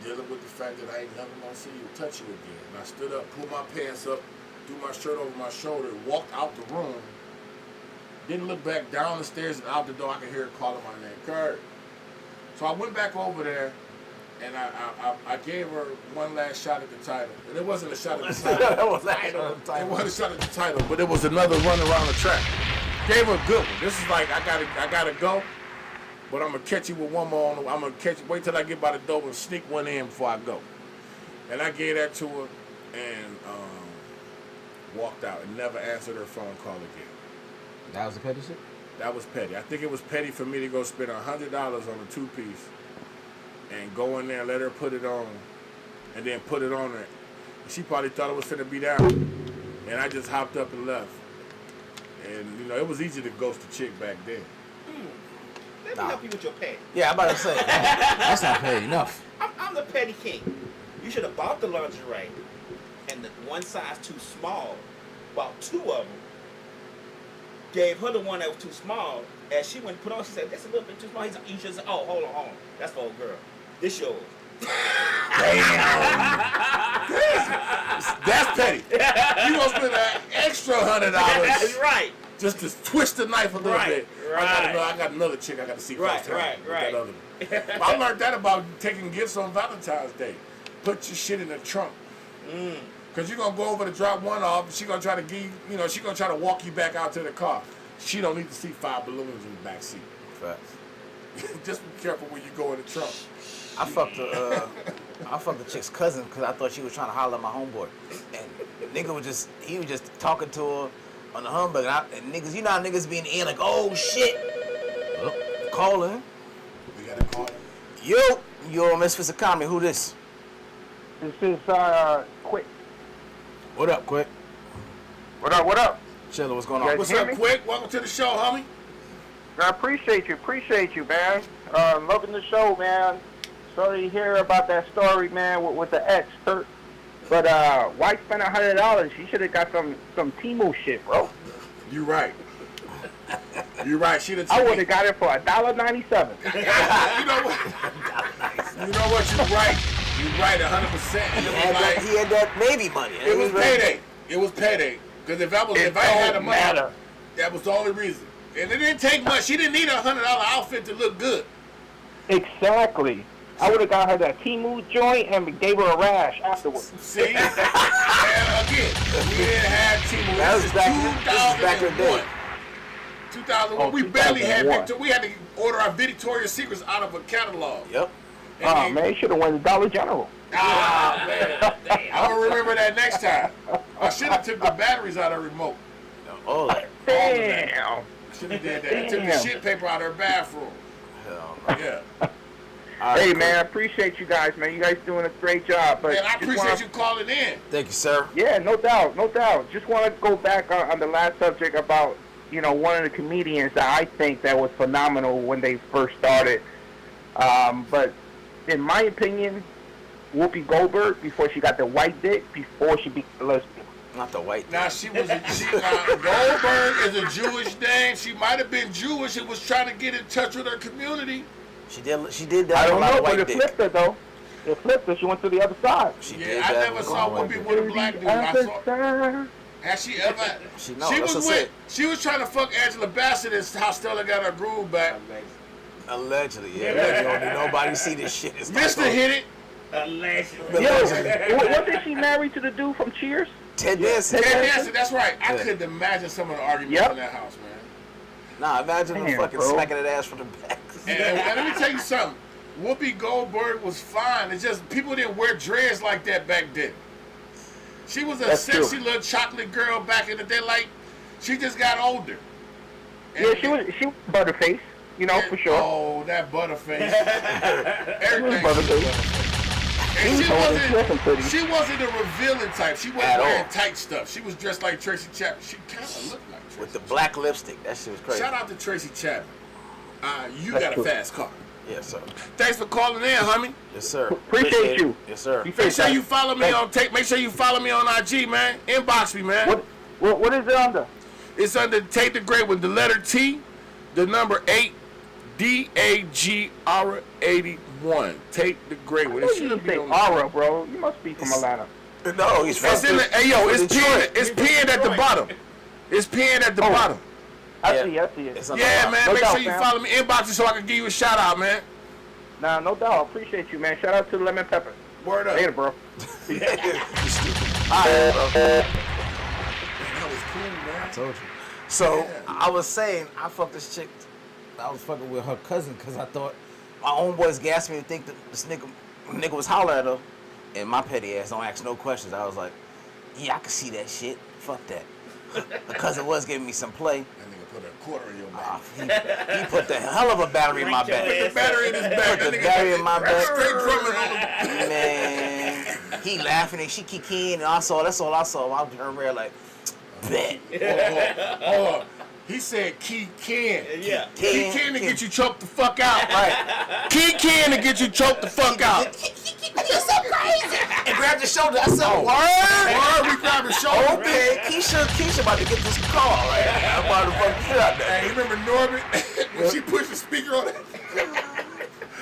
dealing with the fact that I ain't never gonna see you, touch you again. And I stood up, pulled my pants up, threw my shirt over my shoulder, walked out the room, didn't look back, down the stairs and out the door. I could hear her calling my name, Kurt. So I went back over there, and I gave her one last shot at the title. And it wasn't a shot at the title. That was it wasn't a shot at the title, but it was another run around the track. Gave her a good one. This is like, I gotta go, but I'm gonna catch you with one more. I'm gonna wait till I get by the door and sneak one in before I go. And I gave that to her, and walked out and never answered her phone call again. That was the petty shit? That was petty. I think it was petty for me to go spend $100 on a two-piece and go in there and let her put it on and then put it on her. She probably thought it was finna be down. And I just hopped up and left. And, you know, it was easy to ghost a chick back then. Let me help you with your petty. Yeah, I'm about to say. That's not petty enough. I'm the petty king. You should have bought the lingerie and the one size too small, bought 2 of them, gave her the one that was too small. As she went to put on, she said, that's a little bit too small. He's, you should say, oh, hold on. That's for old girl. This yours. That's petty. You gonna spend an extra $100 That's right. just to twist the knife a little bit. Right. I got another chick I got to see Right, firsthand right, with right. that other one. I learned that about taking gifts on Valentine's Day. Put your shit in the trunk. Cause you're gonna go over to drop one off. She gonna try to give you know she gonna try to walk you back out to the car. She don't need to see 5 balloons in the back seat. Facts. Just be careful when you go in the trunk. I fucked the chick's cousin because I thought she was trying to holler at my homeboy, and nigga was just talking to her on the humbug, and niggas, you know how niggas be in the air like, oh shit, calling. We gotta call him. Yo, Misfits of Comedy, who this? This is Quick. What up, Quick? What up? Chilla, what's going You on? guys What's hear up, me? Quick? Welcome to the show, homie. I appreciate you, man. Loving the show, man. Sorry to hear about that story, man, with the ex hurt. But why spend $100? You should have got some Temu shit, bro. You right. You right. She'd have. I would have got it for $1.97. You know what? You know what? You're right. You're right, 100%. He had that Navy money. It was payday. It was payday. Because if I had the money, matter. that was the only reason. And it didn't take much. She didn't need a $100 outfit to look good. Exactly. I would have got her that Temu joint and gave her a rash afterwards. See? And again, we didn't have Temu. That This was is back in the day. 2001. Oh, We barely had 2001. We had to order our Victoria's Secrets out of a catalog. Yep. And Oh, then- man, you should have went to Dollar General. Ah, man. I'm going to remember that next time. I should have took the batteries out of the remote. Oh, Damn. Should have did that. I took the Damn. shit paper out of her bathroom. hell no. Yeah. All right, Hey, cool. man, I appreciate you guys, man. You guys doing a great job. But Man, I just appreciate wanna- you calling in. Thank you, sir. Yeah, no doubt. Just want to go back on the last subject about, one of the comedians that I think that was phenomenal when they first started. But in my opinion, Whoopi Goldberg, before she got the white dick, before she became a lesbian. Not the white. Now, Goldberg is a Jewish name. She might have been Jewish and was trying to get in touch with her community. She did that. I don't with a lot know, of but white it dick. flipped her, though. It flipped her. She went to the other side. She Yeah, did I that never with saw a white Whoopi dick. with a black dude. I Other saw. side. Has she ever? She She that's was what I with. She was trying to fuck Angela Bassett. That's how Stella got her groove back. Allegedly, yeah. You don't need nobody to see this shit. It's not Mister going- hit it. Allegedly. Yo, wasn't she married to the dude from Cheers? Ted Danson. Ted Danson. That's right. I Yeah. couldn't imagine some of the arguments Yep. in that house, man. Nah, imagine him Damn, fucking bro. smacking that ass from the back. And let me tell you something. Whoopi Goldberg was fine. It's just people didn't wear dreads like that back then. She was a That's sexy true. little chocolate girl back in the day. Like she just got older. And- Yeah, she was Butterface, for sure. Oh, that butterface. She was Everything. Butterface. And She was looking pretty. she wasn't a revealing type. She wasn't At wearing all. tight stuff. She was dressed like Tracy Chapman. She kind of looked like Tracy. With the black lipstick. That shit was crazy. Shout out to Tracy Chapman. You That's got true. a fast car. Yes, sir. Thanks for calling in, homie. Yes, sir. Appreciate you. Yes, sir. Be Make safe, sure guys. you follow me Thanks. on tape. Make sure you follow me on IG, man. Inbox me, man. What is it under? It's under Take the Great with the letter T, the number 8, DAGR81. Take the Great one. It You shouldn't be say on the- Aura, bro. You must be from Atlanta. No, he's from It's in the, hey, yo, it's Detroit. pinned. It's pinned at the bottom. It's pinned at the bottom. I Yeah. see it. It's on the Yeah, top. man. No Make doubt, sure you fam. follow me. Inbox me so I can give you a shout out, man. Nah, no doubt. Appreciate you, man. Shout out to the Lemon Pepper. Word up. Later, bro. You stupid. All right, bro. That was cool, man. Told you. So I was saying, I fucked this chick. I was fucking with her cousin because I thought my own boys gassed me to think that this nigga was holler at her, and my petty ass don't ask no questions. I was like, yeah, I can see that shit. Fuck that. Her cousin was giving me some play. That nigga put a quarter in your back. He put the hell of a battery in my back. Put the battery in his back. Put the battery in my back. Straight drumming on him. Man, he laughing and she kicking, and that's all I saw. I turned around like, bet. Hold on. He said key can. Yeah. Key can to get you choked the fuck out. Right. Key can to get you choked the fuck out. You're so crazy. And grabbed your shoulder. I said, Word, we grabbed his shoulder. okay, Keisha about to get this call. Right? I'm about to fuck shit out there. Hey, you remember Norbit? When she pushed the speaker on it?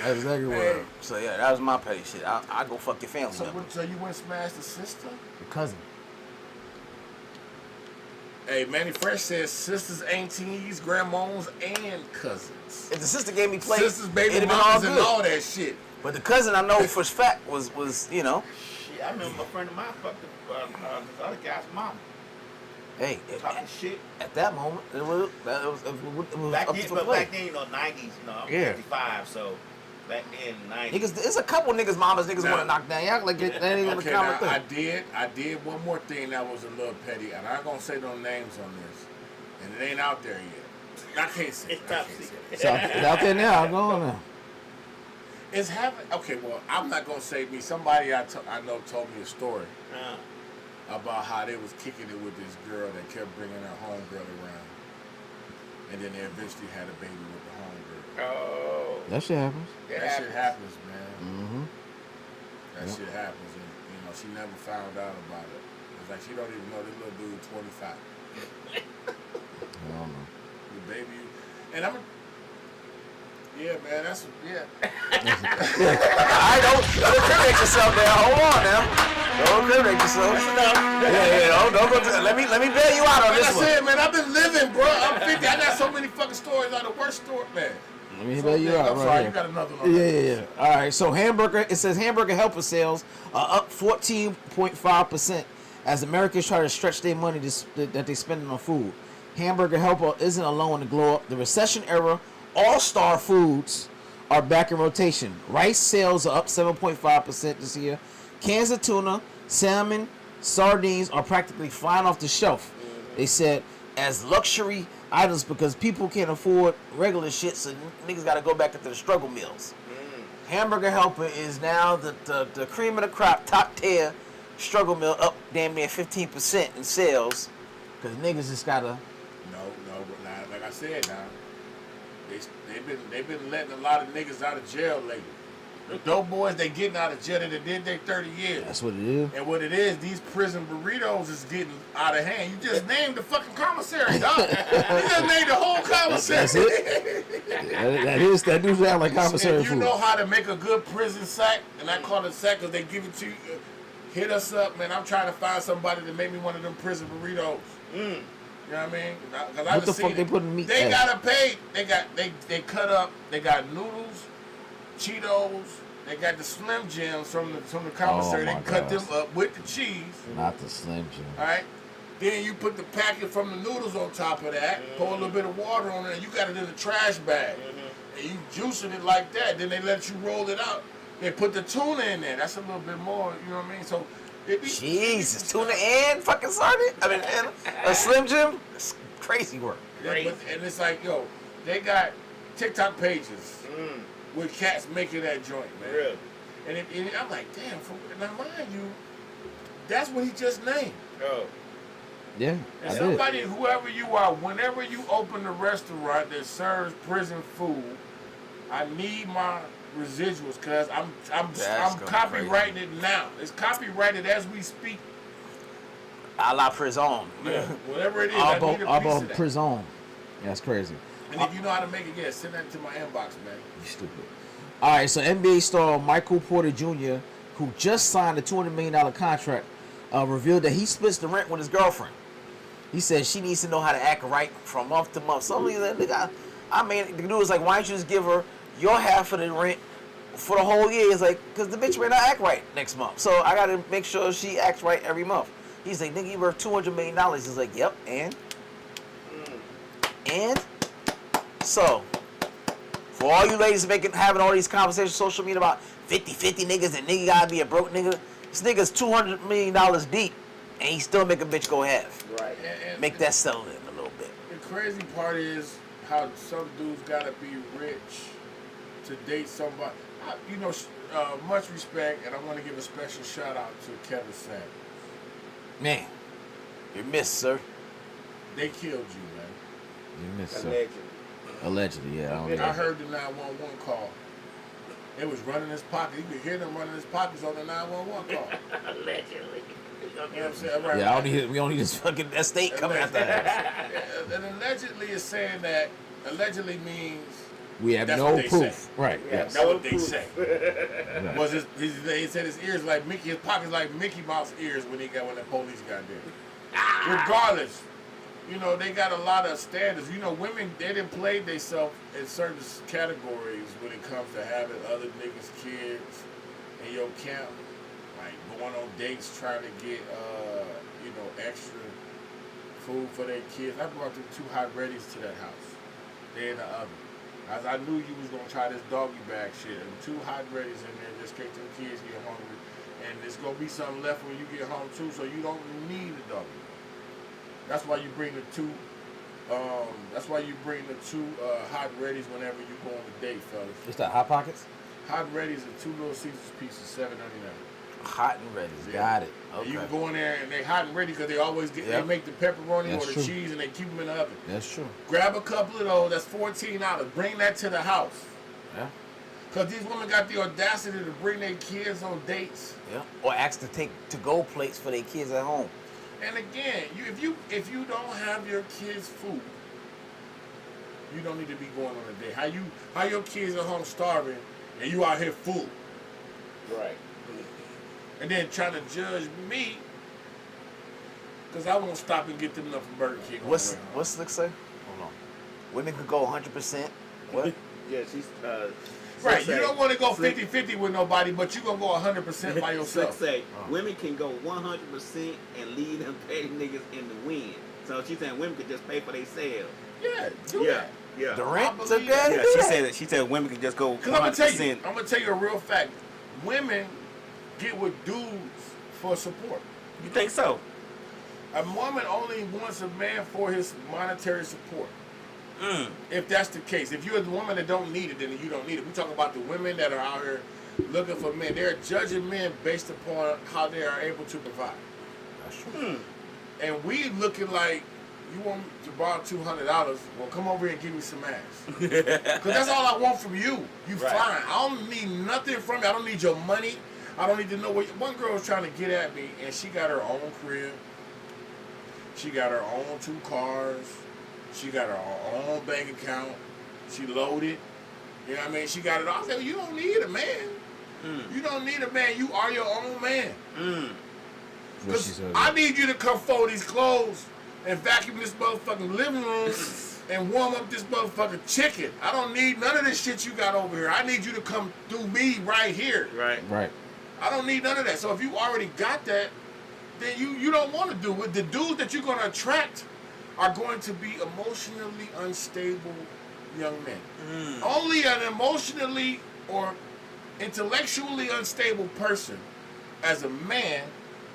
That's exactly what it was. So yeah, that was my petty shit. I go fuck your family member. So you went smash the sister? Your cousin. Hey, Manny Fresh says sisters, aunties, grandmas, and cousins. If the sister gave me plates, Sisters, baby it'd have been mamas, all and good. all that shit. But the cousin I know for fact was Shit, I remember a friend of mine fucked the other guy's mom. hey, Talking shit. at that moment, it was Back up then, for but play. back then, 90s, I'm Yeah. 55, so back then, 90s. Niggas, there's a couple niggas' mamas niggas Nah. want to knock down. Y'all like that ain't even Okay, a common now, thing. I did one more thing that was a little petty, and I ain't gonna say no names on this, and it ain't out there yet. I can't say it. It's I top can't say secret. it. It's out there now. Go on now. It's having. Okay, well, I'm not gonna say me. Somebody I know told me a story about how they was kicking it with this girl that kept bringing her homegirl around, and then they eventually had a baby with the homegirl. Oh. That shit happens. That shit happens, man. Mm-hmm. That shit happens, and she never found out about it. It's like she don't even know this little dude 25. I don't know. The baby, and I'm. Yeah, man, that's yeah. I don't incriminate yourself there. Hold on now. Don't incriminate yourself. Don't go to, let me bail you out on Like this I one. said, man, I've been living, bro. I'm 50. I got so many fucking stories out of the worst story, man. Let me bail you out I'm right sorry, here. you got another one. Yeah. All right, so it says hamburger helper sales are up 14.5% as Americans try to stretch their money that they spend on food. Hamburger helper isn't alone to glow up. The recession era all-star foods are back in rotation. Rice sales are up 7.5% this year. Cans of tuna, salmon, sardines are practically flying off the shelf. They said as luxury items because people can't afford regular shit, so niggas got to go back into the struggle meals. Hamburger helper is now the cream of the crop, top tier struggle meal, up damn near 15% in sales because niggas just gotta. No, but now, like I said, now they've been letting a lot of niggas out of jail lately. The dope boys, they getting out of jail. They did their 30 years. That's what it is. And what it is, these prison burritos is getting out of hand. You just named the fucking commissary, dog. You just named the whole commissary. That's it. That do sound like commissary If you food. know how to make a good prison sack, and I call it sack because they give it to you, hit us up, man. I'm trying to find somebody to make me one of them prison burritos. You know what I mean? What the fuck they putting meat They at? gotta pay. They cut up. They got noodles, Cheetos. They got the Slim Jims from the commissary. Oh, They my cut gosh. them up with the cheese. Not the Slim Jim. All right. Then you put the packet from the noodles on top of that. Pour a little bit of water on it, and you got it in a trash bag. And you juicing it like that. Then they let you roll it out. They put the tuna in there. That's a little bit more. You know what I mean? So. Jesus, tuna and fucking sardine? And a Slim Jim? It's crazy work. Yeah, and it's like, yo, they got TikTok pages with cats making that joint, man. Really? And I'm like, damn, now mind you, that's what he just named. Oh. Yeah, And somebody, whoever you are, whenever you open a restaurant that serves prison food, I need my residuals because I'm copywriting it now. It's copyrighted as we speak. A la prison. Yeah, whatever it is, I need a piece of that. Prison. That's crazy. And if you know how to make it, yeah, send that to my inbox, man. You stupid. All right, so NBA star Michael Porter Jr., who just signed a $200 million contract, revealed that he splits the rent with his girlfriend. He said she needs to know how to act right from month to month. So the dude was like, why don't you just give her your half of the rent for the whole year? It's like, because the bitch may not act right next month. So I got to make sure she acts right every month. He's like, nigga, you worth $200 million. He's like, yep, and? So, for all you ladies having all these conversations on social media about 50-50 niggas and nigga gotta be a broke nigga, this nigga's $200 million deep, and he still make a bitch go half. Right. And Make that settle in a little bit. the crazy part is how some dudes gotta be rich to date somebody. Much respect, and I want to give a special shout out to Kevin Samuels. Man, you're missed, sir. They killed you, man. You missed, sir. Allegedly. Allegedly, yeah. I don't know. I heard the 911 call. It was running his pocket. You could hear them running his pockets on the 911 call. Allegedly. You know what I'm saying? Right. Yeah, we don't need this fucking estate coming after us. And allegedly is saying that allegedly means We have that's no what they proof. say. Right, yes. That's what they say. Right. Was he said his ears like Mickey, his pockets like Mickey Mouse ears when the police got there. Regardless, they got a lot of standards. Women, they didn't play themselves in certain categories when it comes to having other niggas' kids in your camp. Like going on dates, trying to get, extra food for their kids. I brought them 2 hot readies to that house. They're in the oven. As I knew you was gonna try this doggy bag shit, and 2 hot readies in there just in case the kids get hungry. And there's gonna be something left when you get home too, so you don't need a doggy bag. That's why you bring the 2. Hot readies whenever you go on a date, fellas. What's that, Hot Pockets? Hot readies are 2 little Caesar's pieces, $7.99. Hot and ready. Yeah. Got it. And Okay. you can go in there and they hot and ready because they always they make the pepperoni That's or the true. cheese and they keep them in the oven. That's true. Grab a couple of those. That's $14. Bring that to the house. Yeah. Because these women got the audacity to bring their kids on dates. Yeah. Or ask to take to-go plates for their kids at home. And again, if you don't have your kids food, you don't need to be going on a date. How your kids at home starving and you out here full. Right. And then trying to judge me because I won't stop and get them enough from Burger King. What's Slick say? Hold on. Women could go 100%. What? Yeah, she's right, you don't want to go 50-50 with nobody, but you're going to go 100% by yourself. Say women can go 100% and leave them petty niggas in the wind. So she's saying women could just pay for themselves. Yeah, do that. Yeah. Durant I took believe that? that. She said women can just go 100%. Because I'm gonna tell you a real fact. Women get with dudes for support. You think so? A woman only wants a man for his monetary support. If that's the case. If you're the woman that don't need it, then you don't need it. We talk about the women that are out here looking for men. They're judging men based upon how they are able to provide. That's true. And we looking like, you want to borrow $200? Well, come over here and give me some ass. Because that's all I want from you. You Right. fine. I don't need nothing from you. I don't need your money. I don't need to know what. One girl was trying to get at me, and she got her own crib. She got her own 2 cars. She got her own bank account. She loaded. You know what I mean? She got it all. I said, well, you don't need a man. You don't need a man. You are your own man. Because I need you to come fold these clothes and vacuum this motherfucking living room and warm up this motherfucking chicken. I don't need none of this shit you got over here. I need you to come do me right here. Right. I don't need none of that. So if you already got that, then you don't want to do it. The dudes that you're going to attract are going to be emotionally unstable young men. Only an emotionally or intellectually unstable person as a man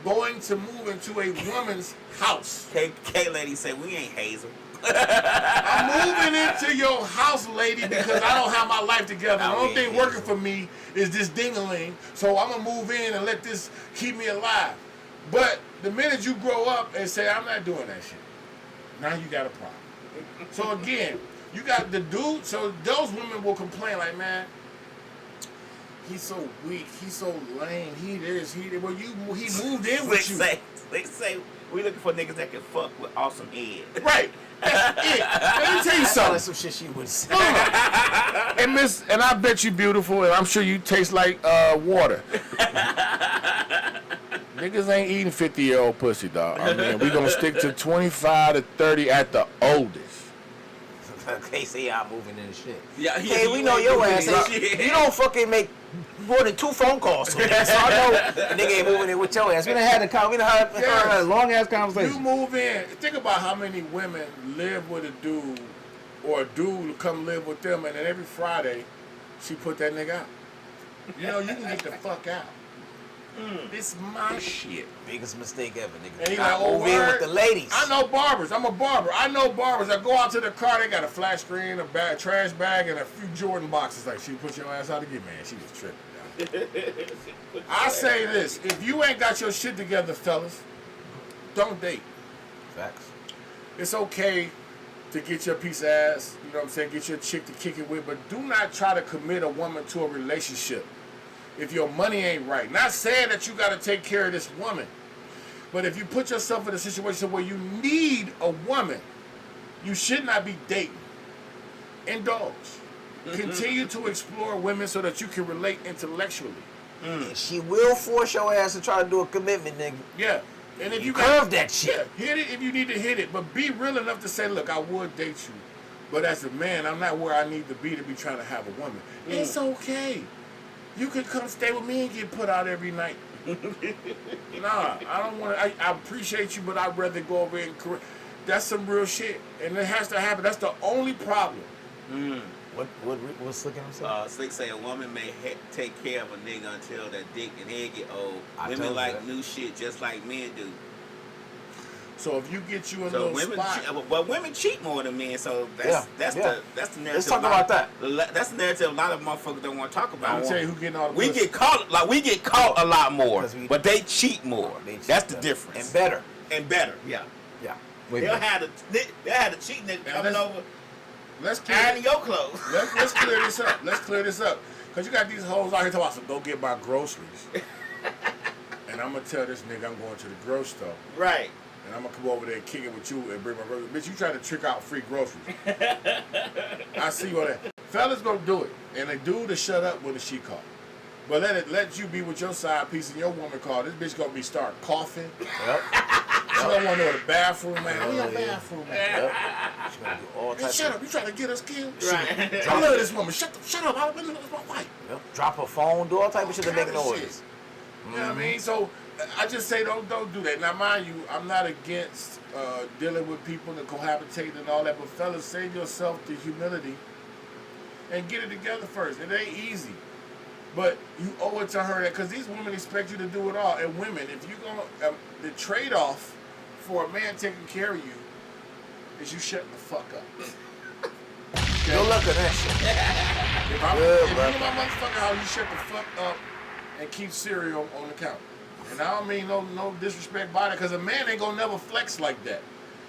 going to move into a woman's house. K-Lady said, we ain't Hazel. I'm moving into your house, lady, because I don't have my life together. The only thing working for me is this ding-a-ling, so I'm going to move in and let this keep me alive. But the minute you grow up and say, I'm not doing that shit, now you got a problem. So again, you got the dude, so those women will complain like, man, he's so weak, he's so lame, he this, he that. Well, he moved in with you. They say we looking for niggas that can fuck with awesome head. Right. That's it. Let me tell you That's something. some shit she would say. And I bet you beautiful, and I'm sure you taste like water. Niggas ain't eating 50-year-old pussy, dog. I mean, we gonna stick to 25 to 30 at the oldest. Okay, say I'm moving in shit. Yeah, Hey, we know your ass. You don't fucking make more than 2 phone calls to me, so I know a nigga ain't moving in with your ass. We done had a long ass conversation. You move in. Think about how many women live with a dude, or a dude come live with them, and then every Friday, she put that nigga out. You know, you can get the fuck out. It's my shit. Biggest mistake ever, nigga. And he Not like, oh, over here word? with the ladies. I know barbers. I'm a barber. I know barbers that go out to the car. They got a flat screen, a bag, trash bag, and a few Jordan boxes. Like, she put your ass out again, man. She was tripping. I say this: if you ain't got your shit together, fellas, don't date. Facts. It's okay to get your piece of ass. You know what I'm saying? Get your chick to kick it with, but do not try to commit a woman to a relationship if your money ain't right. Not saying that you got to take care of this woman, but if you put yourself in a situation where you need a woman, you should not be dating. Indulge. Continue to explore women so that you can relate intellectually. She will force your ass to try to do a commitment, nigga. Yeah. And if you curve that shit. Yeah, hit it if you need to hit it, but be real enough to say, look, I would date you, but as a man, I'm not where I need to be trying to have a woman. It's okay. You can come stay with me and get put out every night. Nah, I don't want to. I appreciate you, but I'd rather go over and correct. That's some real shit, and it has to happen. That's the only problem. What's Slick him say? Slick say a woman may take care of a nigga until that dick and head get old. I Women told like you that. new shit just like men do. So if you get you a So little women, spot, but women cheat more than men. So that's the narrative. Let's talk about that. That's the narrative a lot of motherfuckers don't want to talk about. I'm gonna tell you who getting all the We pussy. get caught a lot more, 'Cause we- but they cheat more. That's the difference. And better. And better, yeah. Yeah. They'll have a cheat nigga coming over Let's clear ironing your clothes. Let's clear this up. Let's clear this up. Because you got these hoes out here talking about some go get my groceries. And I'm going to tell this nigga I'm going to the grocery store. Right. And I'm going to come over there and kick it with you and bring my groceries. Bitch, you trying to trick out free groceries. I see you on that. Fellas going to do it. And they do to shut up when the she call. But let you be with your side piece and your woman call. This bitch going to be start coughing. Yep. She don't want to go to the bathroom, man. We Yeah. in the bathroom, man. Yep. She's gonna do all Hey, types shut of up. You trying to get us killed? Right. I love this woman. Shut up. I really love my wife. Yep. Drop her phone, do all type of shit to make Kind of noise. shit. You know what I mean? So I just say don't do that. Now, mind you, I'm not against dealing with people and cohabitating and all that, but fellas, save yourself the humility and get it together first. It ain't easy, but you owe it to her because these women expect you to do it all. And women, if you gonna the trade-off for a man taking care of you is you shut the fuck up. Okay? Good luck at that shit. If you in my motherfucking house, you shut the fuck up and keep cereal on the counter. And I don't mean no disrespect by that, because a man ain't gonna never flex like that.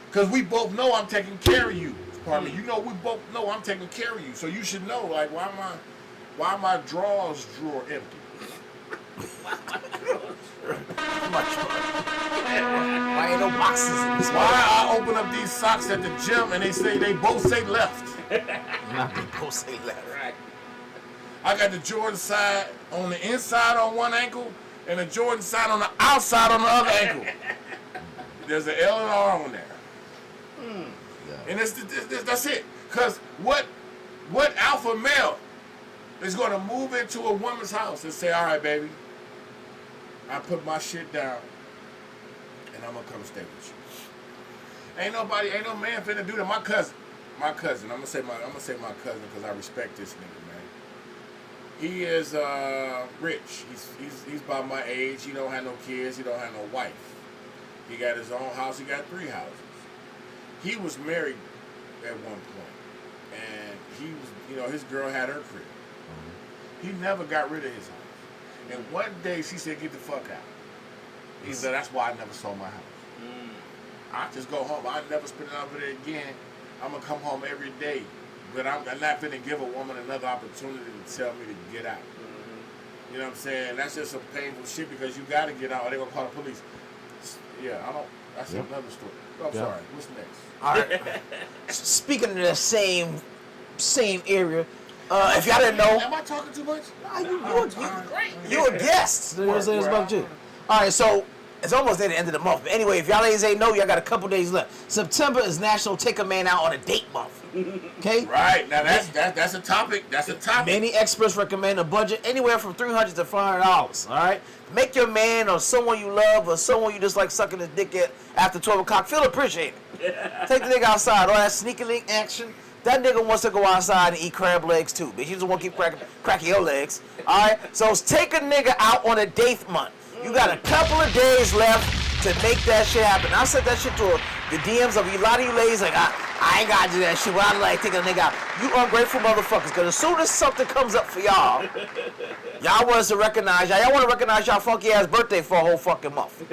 Because we both know I'm taking care of you. Pardon me. You know we both know I'm taking care of you. So you should know, like, why my drawers drawer empty? Why ain't no boxes in this Why I open up these socks at the gym and they both say left? Not the post say left. Right. I got the Jordan side on the inside on one ankle and the Jordan side on the outside on the other ankle. There's an L and R on there. And that's it. Because what alpha male is going to move into a woman's house and say, all right, baby, I put my shit down and I'm going to come stay with you. Ain't no man finna do that. My cousin, I'm going to say my cousin because I respect this nigga, man. He is rich. He's about my age. He don't have no kids. He don't have no wife. He got his own house. He got 3 houses. He was married at one point, and he was, his girl had her crib. He never got rid of his house. And one day she said, "Get the fuck out." He said, "That's why I never sold my house. I just go home. I never spend it over there again. I'm gonna come home every day, but I'm not gonna give a woman another opportunity to tell me to get out." You know what I'm saying? That's just some painful shit because you gotta get out or they're gonna call the police. Yeah, that's another story. I'm sorry. What's next? All right. Speaking of the same area, if y'all didn't know, Am I talking too much? you're a guest. You know what I'm saying? It's about you. All right, so it's almost at the end of the month. But anyway, if y'all ladies ain't know, y'all got a couple days left. September is National Take a Man Out on a Date Month. Okay? Right. Now that's a topic. That's a topic. Many experts recommend a budget anywhere from $300 to $400. All right, make your man or someone you love or someone you just like sucking his dick at after 12 o'clock feel appreciated. Take the nigga outside. All that sneaky link action. That nigga wants to go outside and eat crab legs too. Bitch, you just want to keep cracking your legs. All right, so take a nigga out on a date month. You got a couple of days left to make that shit happen. I sent that shit to the DMs of a lot of you ladies like, I ain't gotta do that shit. Well, I like taking a nigga out. You ungrateful motherfuckers. Because as soon as something comes up for y'all, y'all want us to recognize y'all. Y'all want to recognize y'all funky ass birthday for a whole fucking month.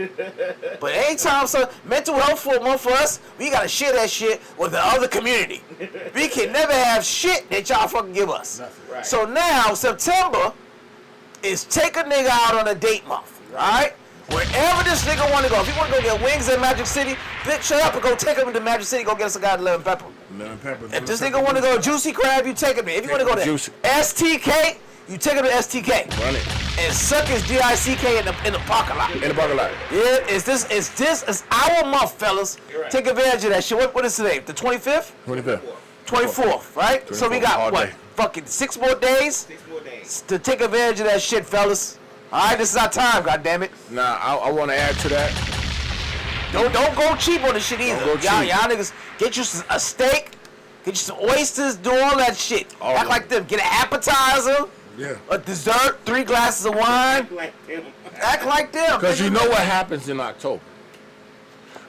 But anytime mental health for a month for us, we gotta share that shit with the other community. We can never have shit that y'all fucking give us. Right. So now, September is take a nigga out on a date month. Alright? Wherever this nigga want to go. If he want to go get wings in Magic City, bitch, shut up and go take him to Magic City. Go get us a guy lemon pepper. Lemon pepper. If this nigga want to go Juicy Crab, you take him there. If you want to go to STK, you take him to STK. Run it. And suck his DICK in the parking lot. In the parking lot. Yeah, it's our month, fellas. Right. Take advantage of that shit. What is today? The 25th? 25th. 24th, right? 24th, So we got, all what, day. fucking 6 more days 6 more days. to take advantage of that shit, fellas. All right, this is our time, goddammit. Now, I want to add to that. Don't go cheap on this shit either. Don't go Y'all cheap. niggas, get you a steak, get you some oysters, do all that shit. All Act that. like them. Get an appetizer, Yeah. a dessert, 3 glasses of wine. Like him. Act like them. Because you know what happens in October.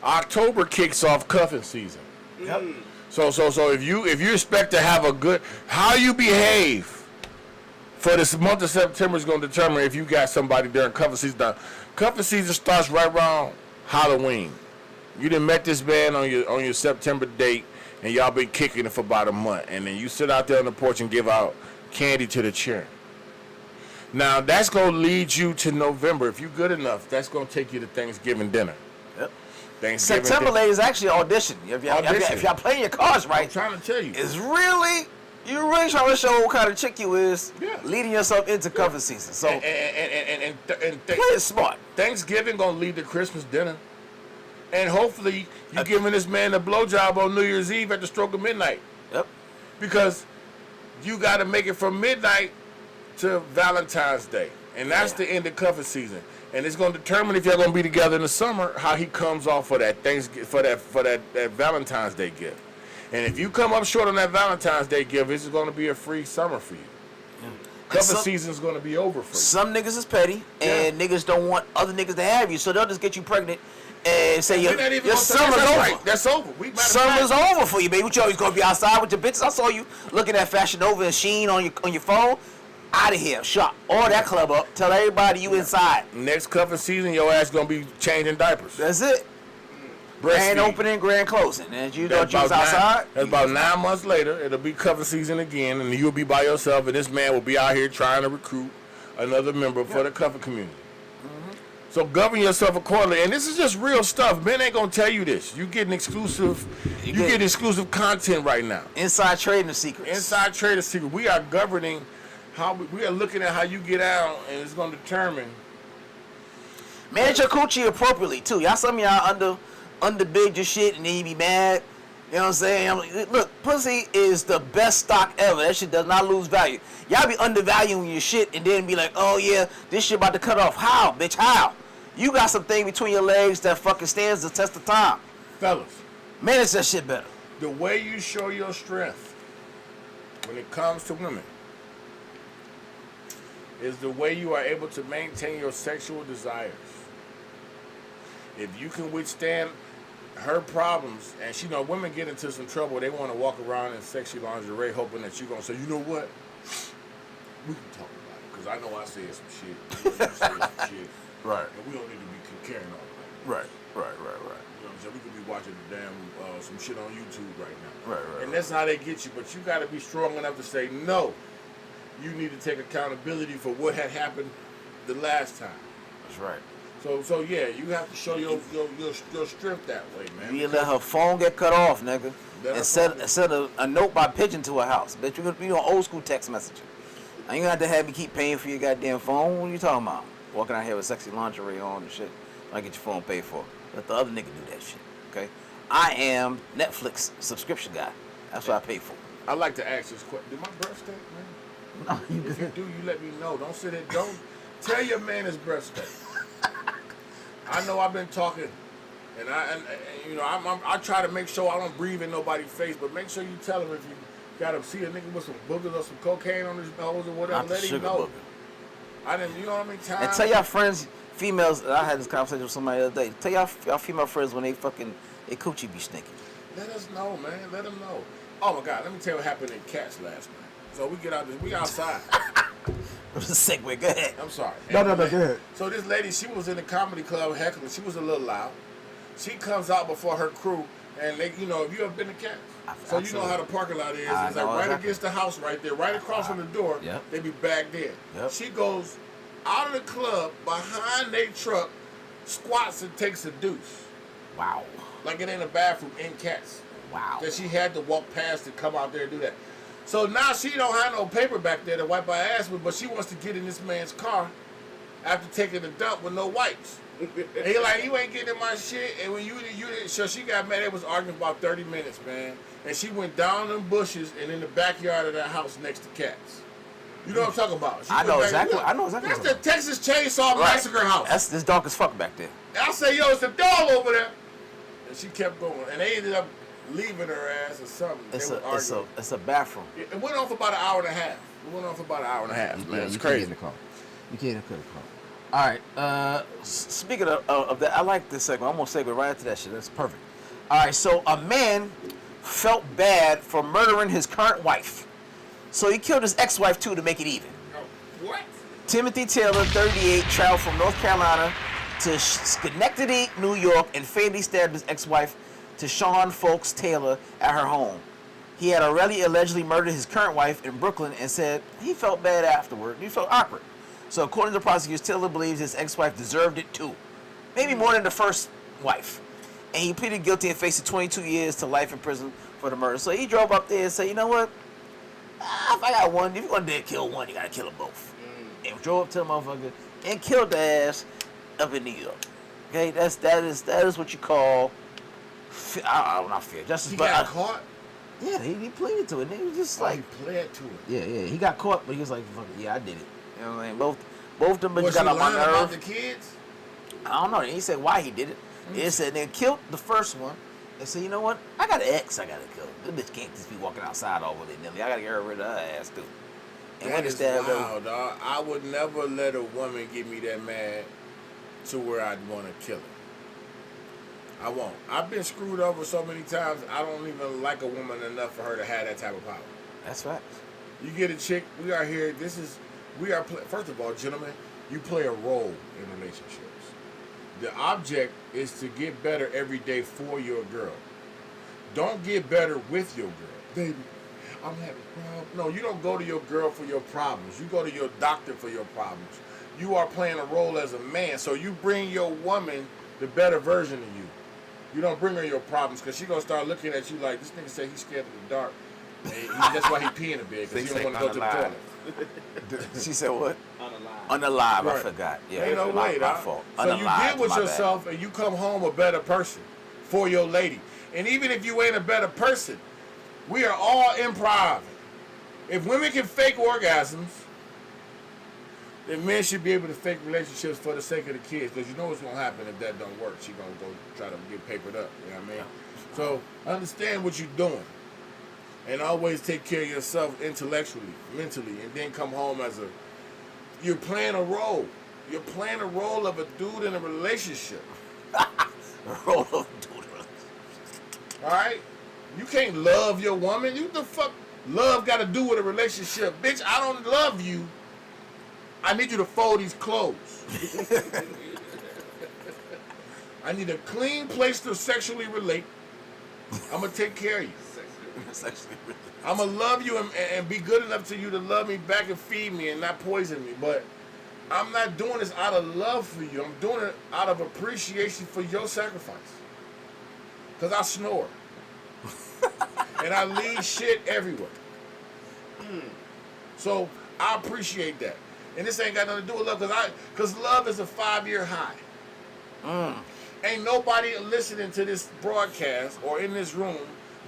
October kicks off cuffing season. Yep. So if you expect to have a good, how you behave for this month of September is going to determine if you got somebody during cuffing season. Now, cuffing season starts right around Halloween. You done met this man on your September date, and y'all been kicking it for about a month, and then you sit out there on the porch and give out candy to the children. Now that's going to lead you to November. If you're good enough, that's going to take you to Thanksgiving dinner. Yep. Thanksgiving September, dinner. ladies, actually audition. If y'all playing your cards I'm right, trying to tell you. it's really, you're really trying to show what kind of chick you is, Yeah. leading yourself into cuffing season. So And play it smart. Thanksgiving gonna lead to Christmas dinner, and hopefully you giving this man a blowjob on New Year's Eve at the stroke of midnight, Yep. because you got to make it from midnight to Valentine's Day, and that's the end of cuffing season. And it's gonna determine if y'all gonna be together in the summer, how he comes off for that that Valentine's Day gift. And if you come up short on that Valentine's Day gift, it's gonna be a free summer for you. Cuffing season is gonna be over for you. Some niggas is petty, and niggas don't want other niggas to have you, so they'll just get you pregnant and say your summer's over. Right. That's over. Summer's over for you, baby. What you always gonna be outside with your bitches? I saw you looking at Fashion Nova and Shein on your phone. Out of here, shop all that club up. Tell everybody you inside. Next cuffing season, your ass gonna be changing diapers. That's it. Grand opening, grand closing. And you thought you was outside? That's about 9 months later. It'll be cuffing season again, and you'll be by yourself, and this man will be out here trying to recruit another member for the cuffing community. So govern yourself accordingly. And this is just real stuff. Men ain't gonna tell you this. You getting exclusive. You get exclusive content right now. Inside trading secrets. Inside trader secret. We are governing how we are looking at how you get out, and it's gonna determine. Manage your coochie appropriately too. Y'all, some of y'all underbid your shit and then you be mad. You know what I'm saying? Look, pussy is the best stock ever. That shit does not lose value. Y'all be undervaluing your shit and then be like, oh yeah, this shit about to cut off. How, bitch? How? You got something between your legs that fucking stands the test of time. Fellas, Manage that shit better. the way you show your strength when it comes to women is the way you are able to maintain your sexual desires. If you can withstand her problems, and she know women get into some trouble, they want to walk around in sexy lingerie hoping that you're going to say, you know what, we can talk about it, because I know I said some shit, you said some shit, Right. and we don't need to be carrying on like that. Right. You know what I'm saying? We could be watching the damn some shit on YouTube right now. Right. And that's how they get you. But you got to be strong enough to say, no, you need to take accountability for what had happened the last time. That's right. So yeah, you have to show your strength that way, man. You let her phone get cut off, nigga. Let her And send a note by pigeon to her house. Bitch, you're gonna be on old school text messaging. I ain't gonna have to have you keep paying for your goddamn phone. What are you talking about? Walking out here with sexy lingerie on and shit. I get your phone paid for. Let the other nigga do that shit. Okay? I am Netflix subscription guy. That's what I pay for. I like to ask this question. Did my breath stink, man? No, If you do, you let me know. Don't sit there. Don't tell your man his breath stink. I know I've been talking, and I try to make sure I don't breathe in nobody's face, but make sure you tell him if you gotta see a nigga with some boogers or some cocaine on his nose or whatever. Not the Let him sugar know. booger. I didn't, you know what I mean? And tell your friends females, I had this conversation with somebody the other day. Tell y'all female friends when they coochie be stinking. Let us know, man. Let them know. Oh my God, let me tell you what happened in Cats last night. So we get out this, we outside. It was a segue. Go ahead. I'm sorry. No, go ahead. So this lady, she was in the comedy club heckling. She was a little loud. She comes out before her crew, and they, you know, if you ever been to Cats, so you know how the parking lot is. It's like right against the house right there, right across from the door. Yep. They be back there. Yep. She goes out of the club behind their truck, squats and takes a deuce. Wow. Like it ain't a bathroom in Cats. Wow. That she had to walk past and come out there and do that. So now she don't have no paper back there to wipe her ass with, but she wants to get in this man's car after taking a dump with no wipes. And he like, you ain't getting in my shit. And when you didn't, so she got mad. They was arguing about 30 minutes, man. And she went down them bushes and in the backyard of that house next to Cats. You know what I'm talking about? I know exactly. That's the Texas Chainsaw Massacre house. That's this dark as fuck back there. And I say, yo, it's a dog over there. And she kept going. And they ended up leaving her ass or something. It's a bathroom. It went on for about an hour and a half. Man, it's crazy. You can't get in the car. All right. Speaking of that, I like this segment. I'm gonna segue right into that shit. That's perfect. All right. So a man felt bad for murdering his current wife, so he killed his ex-wife too to make it even. Oh, what? Timothy Taylor, 38, traveled from North Carolina to Schenectady, New York, and fatally stabbed his ex-wife, Tashawn Folks Taylor, at her home. He had allegedly murdered his current wife in Brooklyn and said he felt bad afterward. He felt awkward. So according to prosecutors, Taylor believes his ex-wife deserved it too. Maybe more than the first wife. And he pleaded guilty and faced 22 years to life in prison for the murder. So he drove up there and said, you know what? If I got one, if you're going to kill one, you got to kill them both. And drove up to the motherfucker and killed the ass up in New York. Okay, that is what you call, not fear, justice. He but got caught? Yeah, he pleaded to it. And he was just like, he pled to it. Yeah, he got caught, but he was like, fuck it, yeah, I did it. You know what I mean? Both of them Was got he up on lying nerve. about the kids? I don't know. He said why he did it. He said they killed the first one. They said, you know what? I got an ex I got to kill. This bitch can't just be walking outside all willy-nilly. I got to get rid of her ass, too. And That is wild, dog. I would never let a woman get me that mad to where I'd want to kill her. I won't. I've been screwed over so many times, I don't even like a woman enough for her to have that type of power. That's facts. You get a chick, we are here, first of all, gentlemen, you play a role in relationships. The object is to get better every day for your girl. Don't get better with your girl. Baby, I'm having problems. No, you don't go to your girl for your problems. You go to your doctor for your problems. You are playing a role as a man, so you bring your woman the better version of you. You don't bring her your problems, because she's going to start looking at you like, this nigga say he's scared of the dark. That's why he peeing a bit, because he don't want to go to the toilet. She said what? Unalive. Unalive, Right. I forgot. Yeah, Ain't no way, my dog. fault. So Unalive, you get with my bad. yourself and you come home a better person for your lady. And even if you ain't a better person, we are all improv. If women can fake orgasms, then men should be able to fake relationships for the sake of the kids. Because you know what's going to happen if that don't work. She going to go try to get papered up. You know what I mean? So understand what you're doing. And always take care of yourself intellectually, mentally, and then come home as you're playing a role. You're playing a role of a dude in a relationship. A role of a dude. All right? You can't love your woman. You the fuck love got to do with a relationship. Bitch, I don't love you. I need you to fold these clothes. I need a clean place to sexually relate. I'm going to take care of you. I'm going to love you and be good enough to you to love me back and feed me and not poison me. But I'm not doing this out of love for you. I'm doing it out of appreciation for your sacrifice. Because I snore. And I leave shit everywhere. So I appreciate that. And this ain't got nothing to do with love, because love is a 5-year high. Ain't nobody listening to this broadcast or in this room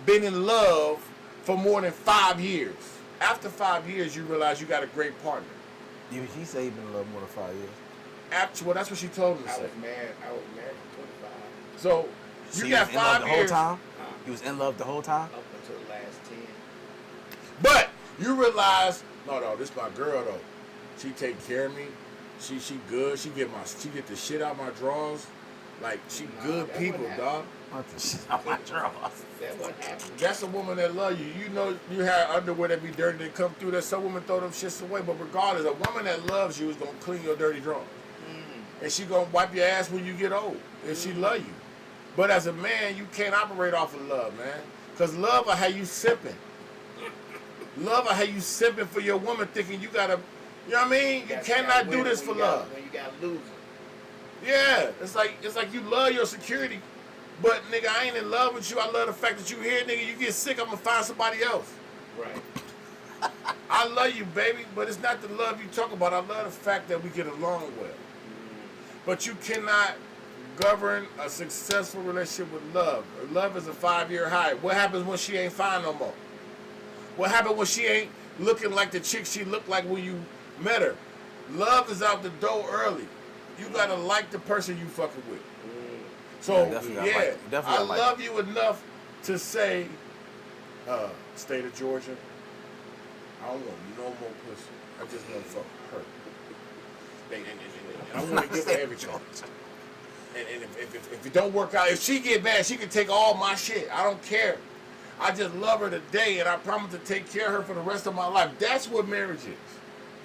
been in love for more than 5 years. After 5 years, you realize you got a great partner. She said you've been in love more than 5 years. Well, that's what she told me to I say. was married for 25. So you got 5 years. The whole time? You was in love the whole time? Up until the last 10. But you realize, no, this my girl though. She take care of me. She good. She get the shit out my drawers. Like she good people, dog. What the shit out my drawers? That's what happened. That's a woman that love you. You know you have underwear that be dirty that come through. That some women throw them shits away. But regardless, a woman that loves you is gonna clean your dirty drawers. And she gonna wipe your ass when you get old if she love you. But as a man, you can't operate off of love, man. Cause love will have you sipping. Love will have you sipping for your woman, thinking you gotta. You know what I mean? You cannot do this for love. When you gotta lose it. Yeah, it's like you love your security, but nigga, I ain't in love with you. I love the fact that you here, nigga. You get sick, I'm gonna find somebody else. Right. I love you, baby, but it's not the love you talk about. I love the fact that we get along well. But you cannot govern a successful relationship with love. Love is a 5-year high. What happens when she ain't fine no more? What happens when she ain't looking like the chick she looked like when you met her? Love is out the door early. You gotta like the person you fucking with. So I love you enough to say, state of Georgia, I don't want no more pussy. I just want to fuck her. And I want to give her everything. And if it don't work out, if she get mad, she can take all my shit. I don't care. I just love her today, and I promise to take care of her for the rest of my life. That's what marriage is.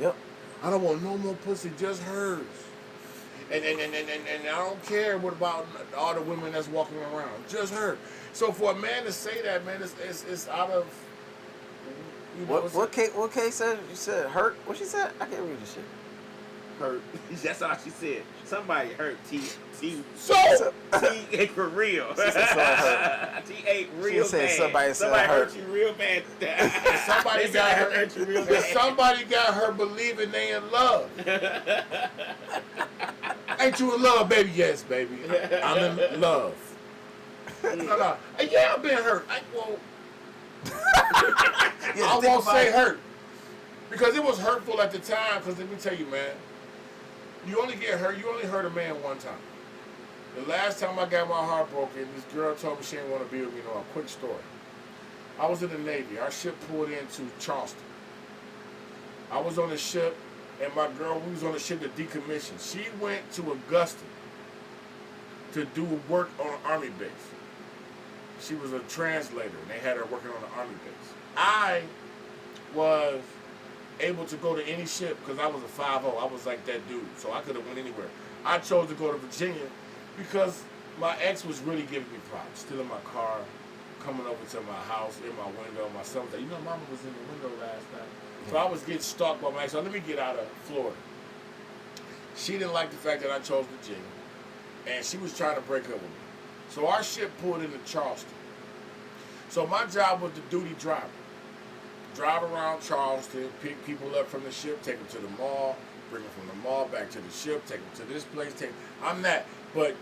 Yep. I don't want no more pussy, just hers. And I don't care what about all the women that's walking around, just her. So for a man to say that, man, it's out of. You know, What Kay said? You said hurt. What she said? I can't read this shit. Hurt. That's all she said. Somebody hurt T So ain't for real. She said somebody hurt. T ain't real She said bad. somebody hurt you real bad. somebody got hurt you real bad. Somebody got her believing they in love. Ain't you in love, baby? Yes, baby. I'm in love. No. Yeah, I've been hurt. I won't say hurt. Because it was hurtful at the time, because let me tell you, man, you only hurt a man one time. The last time I got my heart broken, this girl told me she didn't want to be with me no more. Quick story. I was in the Navy. Our ship pulled into Charleston. I was on the ship, and my girl, we was on the ship to decommission. She went to Augusta to do work on an Army base. She was a translator, and they had her working on an Army base. I was able to go to any ship because I was a 5'0". I was like that dude, so I could have went anywhere. I chose to go to Virginia because my ex was really giving me problems. Still in my car, coming over to my house, in my window. My son was like, Mama was in the window last night. So I was getting stalked by my ex. So let me get out of Florida. She didn't like the fact that I chose Virginia, and she was trying to break up with me. So our ship pulled into Charleston. So my job was the duty driver. Drive around Charleston, pick people up from the ship, take them to the mall, bring them from the mall back to the ship, take them to this place. I'm that. But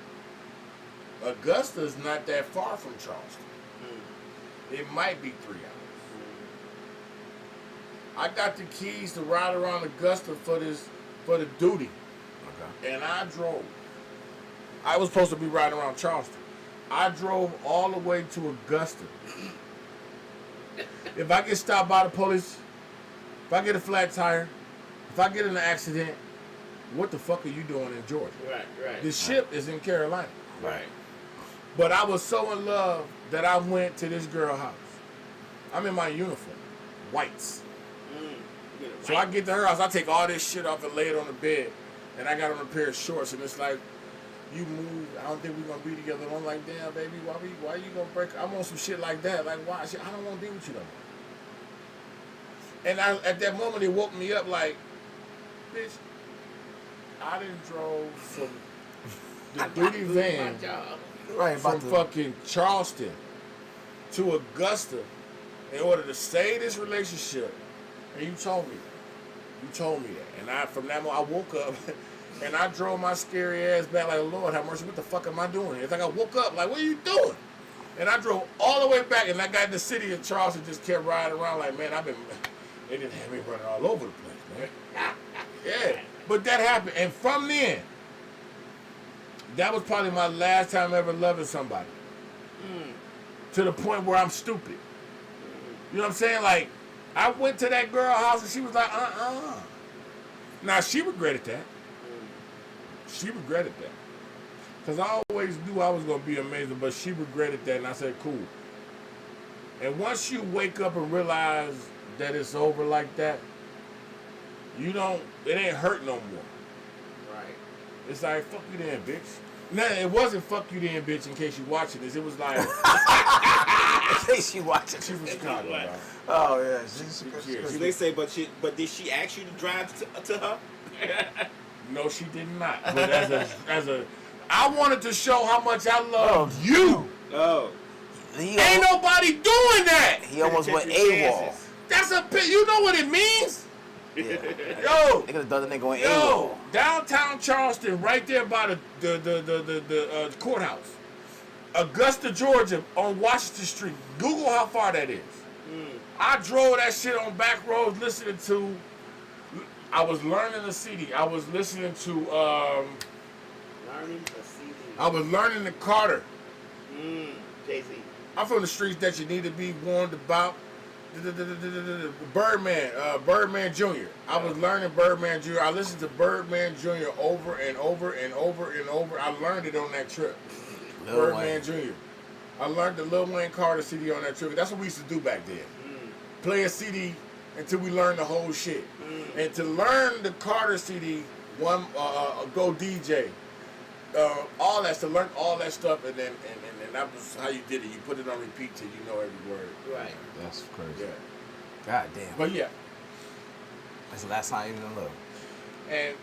Augusta's not that far from Charleston. It might be 3 hours. I got the keys to ride around Augusta for the duty. Okay. And I drove. I was supposed to be riding around Charleston. I drove all the way to Augusta. If I get stopped by the police, if I get a flat tire, if I get in an accident, what the fuck are you doing in Georgia? Right. The ship is in Carolina. Right. But I was so in love that I went to this girl's house. I'm in my uniform, whites. So I get to her house, I take all this shit off and lay it on the bed, and I got on a pair of shorts, and it's like, you move, I don't think we're gonna be together. And I'm like, damn, baby, why you gonna break? I want some shit like that. Like, why? I don't want to be with you no more. And at that moment, it woke me up like, bitch, I done drove from the duty van from fucking Charleston to Augusta in order to save this relationship. And you told me that. And from that moment, I woke up and I drove my scary ass back like, Lord have mercy, what the fuck am I doing? It's like I woke up like, what are you doing? And I drove all the way back, and I got in the city of Charleston, just kept riding around like, man, they didn't have me running all over the place, man. Yeah, but that happened. And from then, that was probably my last time ever loving somebody. To the point where I'm stupid. You know what I'm saying? Like, I went to that girl's house and she was like, Now, she regretted that. she regretted that. Because I always knew I was going to be amazing, but she regretted that, and I said, cool. And once you wake up and realize that it's over like that, it ain't hurt no more. Right. It's like, fuck you then, bitch. No, it wasn't fuck you then, bitch, in case you watching this. It was like... In case you watching. She from Chicago, bro. Oh, yeah. So they say, but did she ask you to drive to her? No, she did not. But I wanted to show how much I love you. Oh. Ain't nobody doing that. He almost went AWOL. That's you know what it means? Yeah. Yo. They could have done the nigga going Yo, AWOL. downtown Charleston, right there by the courthouse. Augusta, Georgia, on Washington Street. Google how far that is. I drove that shit on back roads listening to... I was learning the CD. I was listening to... Learning the CD. I was learning the Carter. Jay-Z. I'm from the streets that you need to be warned about. Birdman Jr. I was learning Birdman Jr. I listened to Birdman Jr. over and over and over and over. I learned it on that trip. Birdman Jr. I learned the Lil Wayne Carter CD on that trip. That's what we used to do back then. Play a CD until we learned the whole shit. And to learn the Carter CD, go DJ. All that to learn all that stuff, and that was how you did it. You put it on repeat till you know every word. Right. That's crazy. Yeah. God damn. But yeah. That's the last time you even love. And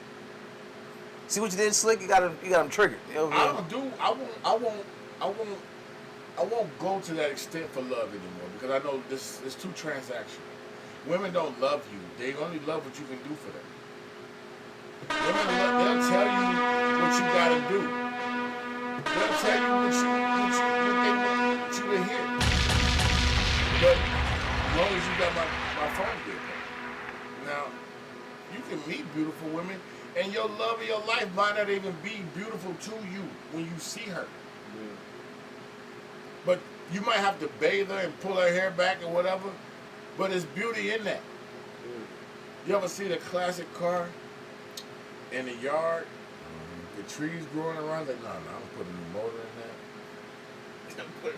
see what you did, Slick? You got him triggered. I won't go to that extent for love anymore because I know it's too transactional. Women don't love you. They only love what you can do for them. Women they'll tell you what you gotta do. They'll tell you what they want you to hear. But as long as you got my phone bill. Now, you can meet beautiful women and your love of your life might not even be beautiful to you when you see her. But you might have to bathe her and pull her hair back or whatever. But there's beauty in that. You ever see the classic car in the yard? The trees growing around? Like, no, I'm gonna put a new motor in that. I'm gonna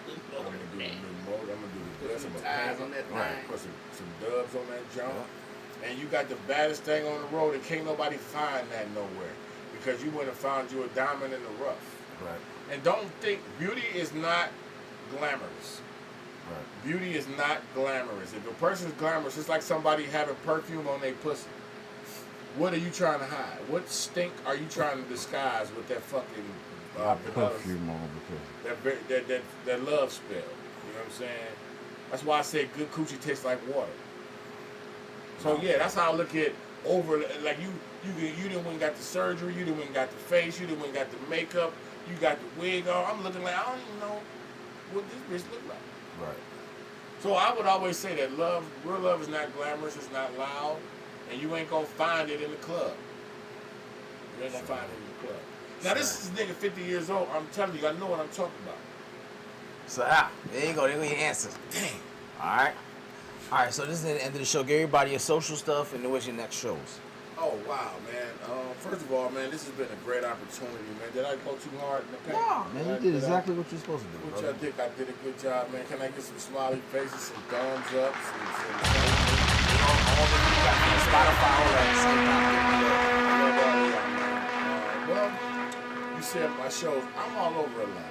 do a new motor. I'm gonna do the dust. I'm gonna paint on that thing. Put some dubs on that jump. And you got the baddest thing on the road and can't nobody find that nowhere. Because you wouldn't have found you a diamond in the rough. Right. And don't think beauty is not glamorous. Right. Beauty is not glamorous. If a person's glamorous, it's like somebody having perfume on their pussy. What are you trying to hide? What stink are you trying to disguise with that fucking perfume on because that love spell? You know what I'm saying? That's why I say good coochie tastes like water. So yeah, that's how I look at like you didn't went and got the surgery, you didn't went and got the face, you didn't went and got the makeup, you got the wig on. I'm looking like I don't even know what this bitch look like. Right. So I would always say that real love is not glamorous, it's not loud, and you ain't gonna find it in the club. You ain't gonna find it in the club. Now this is nigga 50 years old. I'm telling you, I know what I'm talking about. So there you go. There go your answers. Damn. All right. So this is the end of the show. Give everybody your social stuff and what's your next shows. Oh wow, man. First of all, man, this has been a great opportunity, man. Did I go too hard in the paint? No, man, you did exactly what you're supposed to do. Which I did a good job, man. Can I get some smiley faces, some thumbs up, some Spotify, all that. well, you said my shows. I'm all over Atlanta.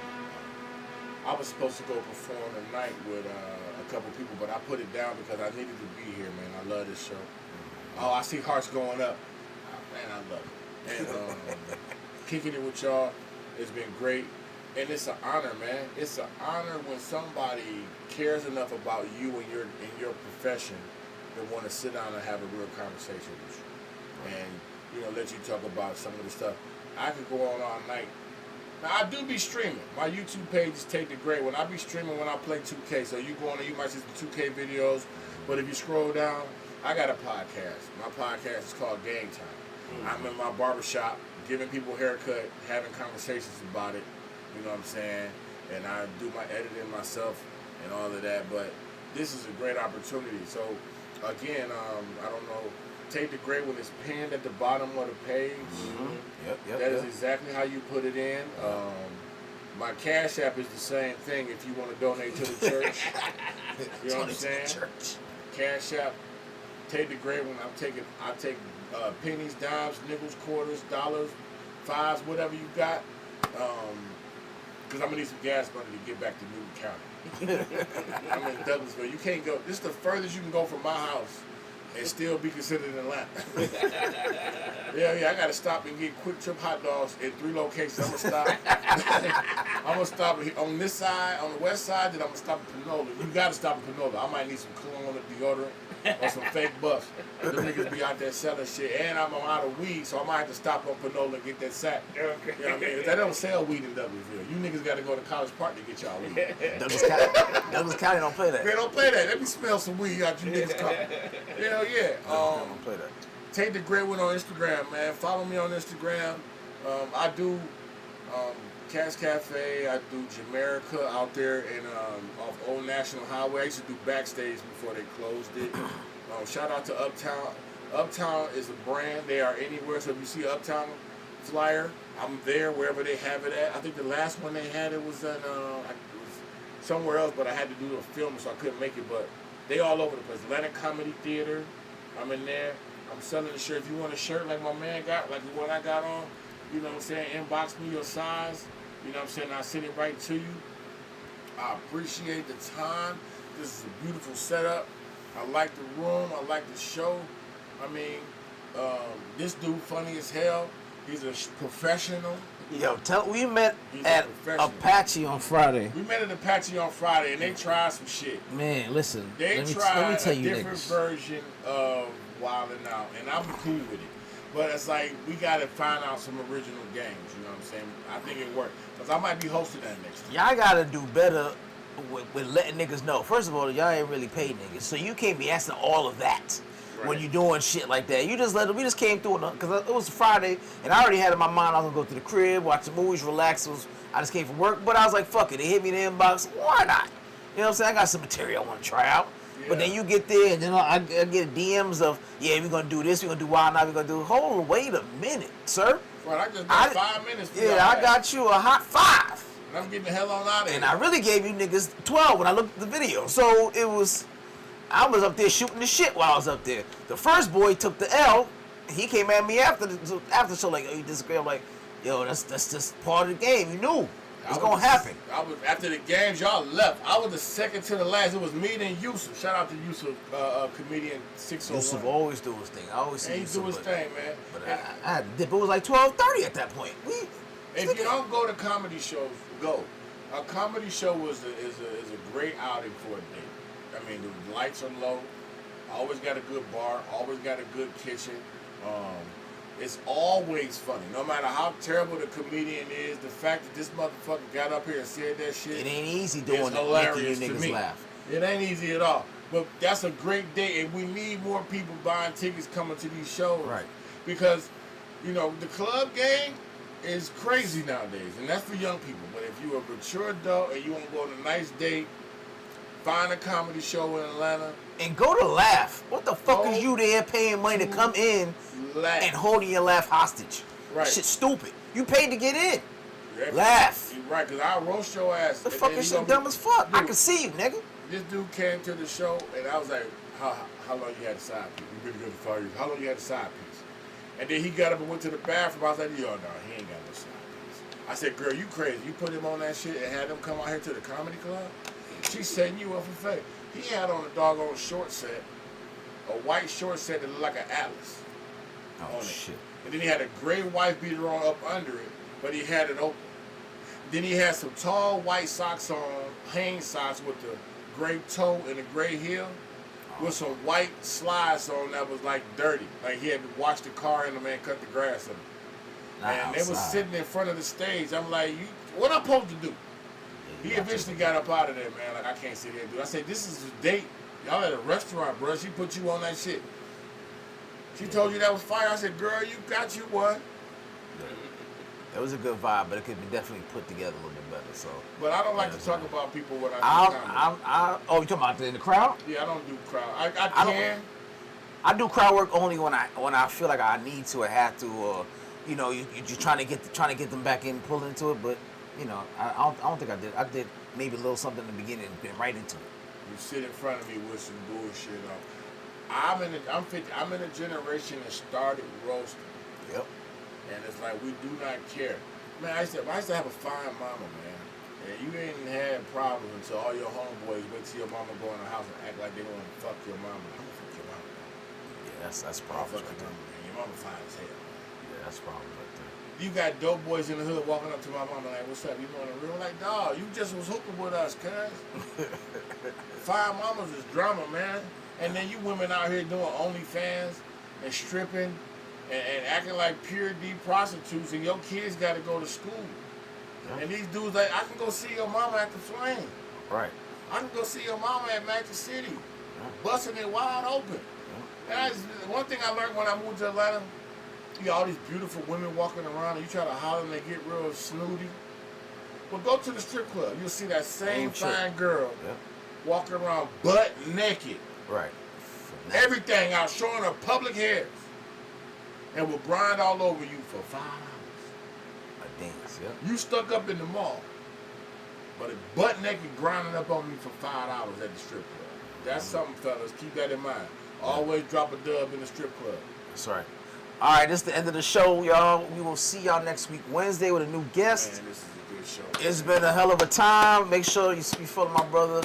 I was supposed to go perform tonight with a couple people, but I put it down because I needed to be here, man. I love this show. Oh, I see hearts going up. Man, I love it. And kicking it with y'all has been great. And it's an honor, man. It's an honor when somebody cares enough about you and your profession to want to sit down and have a real conversation with you. And, let you talk about some of the stuff. I could go on all night. Now, I do be streaming. My YouTube page is Take the Great. When I be streaming when I play 2K, so you go on there, you might see some 2K videos. But if you scroll down, I got a podcast. My podcast is called Game Time. I'm in my barbershop giving people a haircut, having conversations about it. You know what I'm saying? And I do my editing myself and all of that. But this is a great opportunity. So, again, I don't know Take the great one is pinned at the bottom of the page. Yep. That is exactly how you put it in. My Cash App is the same thing if you want to donate to the church. You know what I'm saying? Cash App. Take the great one. I take pennies, dimes, nickels, quarters, dollars, fives, whatever you got. Because I'm going to need some gas money to get back to Newton County. I'm in Douglasville. You can't go. This is the furthest you can go from my house and still be considered in Atlanta. Yeah, I got to stop and get Quick Trip hot dogs in 3 locations. I'm going to stop. I'm going to stop on this side, on the west side, then I'm going to stop in Panola. You got to stop in Panola. I might need some cologne or deodorant or some fake buffs. Them niggas be out there selling shit. And I'm out of weed, so I might have to stop on Panola and get that sack. Okay. You know what I mean? They don't sell weed in Douglasville. You niggas got to go to College Park to get y'all weed. Douglas County don't play that. They don't play that. Let me smell some weed out you niggas come. Hell yeah. Don't play that. Take the great one on Instagram, man. Follow me on Instagram. I do Cash Cafe. I do Jamaica out there in off Old National Highway. I used to do Backstage before they closed it. Shout out to Uptown. Uptown is a brand. They are anywhere. So if you see an Uptown flyer, I'm there wherever they have it at. I think the last one they had it was in somewhere else, but I had to do a film, so I couldn't make it. But they all over the place. Atlantic Comedy Theater. I'm in there. I'm selling the shirt. If you want a shirt like my man got, like the one I got on, you know what I'm saying, inbox me your size. You know what I'm saying? I'll send it right to you. I appreciate the time. This is a beautiful setup. I like the room. I like the show. I mean, this dude funny as hell. He's a professional. Yo, we met at Apache on Friday. We met at Apache on Friday, and they tried some shit. Man, listen. Let me tell you a different version of Wildin' Out, and I'm cool with it. But it's like, we got to find out some original games, you know what I'm saying? I think it worked. Because I might be hosting that next time. Y'all got to do better with letting niggas know. First of all, y'all ain't really paid niggas, so you can't be asking all of that. Right. When you doing shit like that. You just let them, we just came through, because it was Friday, and I already had in my mind I was going to go to the crib, watch the movies, relax. I just came from work, but I was like, fuck it. They hit me in the inbox. Why not? You know what I'm saying? I got some material I want to try out. Yeah. But then you get there, and then I get DMs of, yeah, we're going to do this, we're going to do why not, we're going to do, hold on, wait a minute, sir. Right, I just got 5 minutes. Yeah, I got you a hot 5. And I'm getting the hell on out of here. And I really gave you niggas 12 when I looked at the video. So it was... I was up there shooting the shit while I was up there. The first boy took the L. He came at me after the show like, oh, you disagree? I'm like, yo, that's just part of the game. You knew it was gonna happen. After the games, y'all left. I was the second to the last. It was me and Yusuf. Shout out to Yusuf, comedian 601. Yusuf always do his thing. I always see Yusuf. He do his thing, man. But I had to dip. It was like 12:30 at that point. If you don't go to comedy shows, go. A comedy show is a great outing for a day. I mean, the lights are low. Always got a good bar. Always got a good kitchen. It's always funny. No matter how terrible the comedian is, the fact that this motherfucker got up here and said that shit. It ain't easy doing that, hilarious making you niggas laugh. It ain't easy at all. But that's a great day, and we need more people buying tickets coming to these shows. Right. Because, you know, the club game is crazy nowadays, and that's for young people. But if you're a mature adult and you want to go on a nice date, find a comedy show in Atlanta. And go to laugh. What the fuck is you there paying money to come in and holding your laugh hostage? Right. Shit stupid. You paid to get in. Yeah, laugh. You're right, because I'll roast your ass. The fuck is shit dumb as fuck? Dude, I can see you, nigga. This dude came to the show, and I was like, how long you had a side piece? You been good for 5 years. How long you had a side piece? And then he got up and went to the bathroom. I was like, yo, no, he ain't got no side piece. I said, girl, you crazy. You put him on that shit and had him come out here to the comedy club? She's setting you up for fake. He had on a doggone short set, a white short set that looked like an atlas. Oh, shit. And then he had a gray wife beater on up under it, but he had it open. Then he had some tall white socks on, Hanes socks with the gray toe and the gray heel, with some white slides on that was like dirty. Like he had washed the car and the man cut the grass on it. And they was sitting in front of the stage. I'm like, what I'm supposed to do? He eventually got up out of there, man. Like, I can't sit here and do it. I said, this is a date. Y'all at a restaurant, bro. She put you on that shit. She told you that was fire. I said, girl, you got you one. It was a good vibe, but it could be definitely put together a little bit better. So. But I don't like to talk about people when I do comedy. Oh, you talking about in the crowd? Yeah, I don't do crowd. I can. I do crowd work only when I feel like I need to or have to, or you know, you're trying to get them back in, pull into it. But you know, I don't think I did. I did maybe a little something in the beginning and been right into it. You sit in front of me with some bullshit on. I'm in a generation that started roasting. Yep. And it's like we do not care. Man, I used to have a fine mama, man. And you ain't had problems until all your homeboys wait till your mama go in the house and act like they want to fuck your mama. I'm gonna fuck your mama. Yeah, that's problems right there. Your mama fine as hell. Yeah, that's problems right there. You got dope boys in the hood walking up to my mama like, "What's up? You want a real?" Like, dawg, you just was hooping with us, cuz. Fine mamas is drama, man. And then you women out here doing OnlyFans and stripping and acting like pure D prostitutes, and your kids got to go to school. Yeah. And these dudes like, I can go see your mama at the Flame. Right. I can go see your mama at Magic City, busting it wide open. Yeah. And one thing I learned when I moved to Atlanta, you got all these beautiful women walking around, and you try to holler and they get real snooty. Well, go to the strip club. You'll see that same fine girl walking around butt naked. Right. Everything out, showing her public hairs. And will grind all over you for $5. A dance, yeah. You stuck up in the mall, but it's butt naked grinding up on me for $5 at the strip club. That's something, fellas. Keep that in mind. Always drop a dub in the strip club. That's right. All right, this is the end of the show, y'all. We will see y'all next week, Wednesday, with a new guest. Man, this is a good show. It's been a hell of a time. Make sure you follow my brother,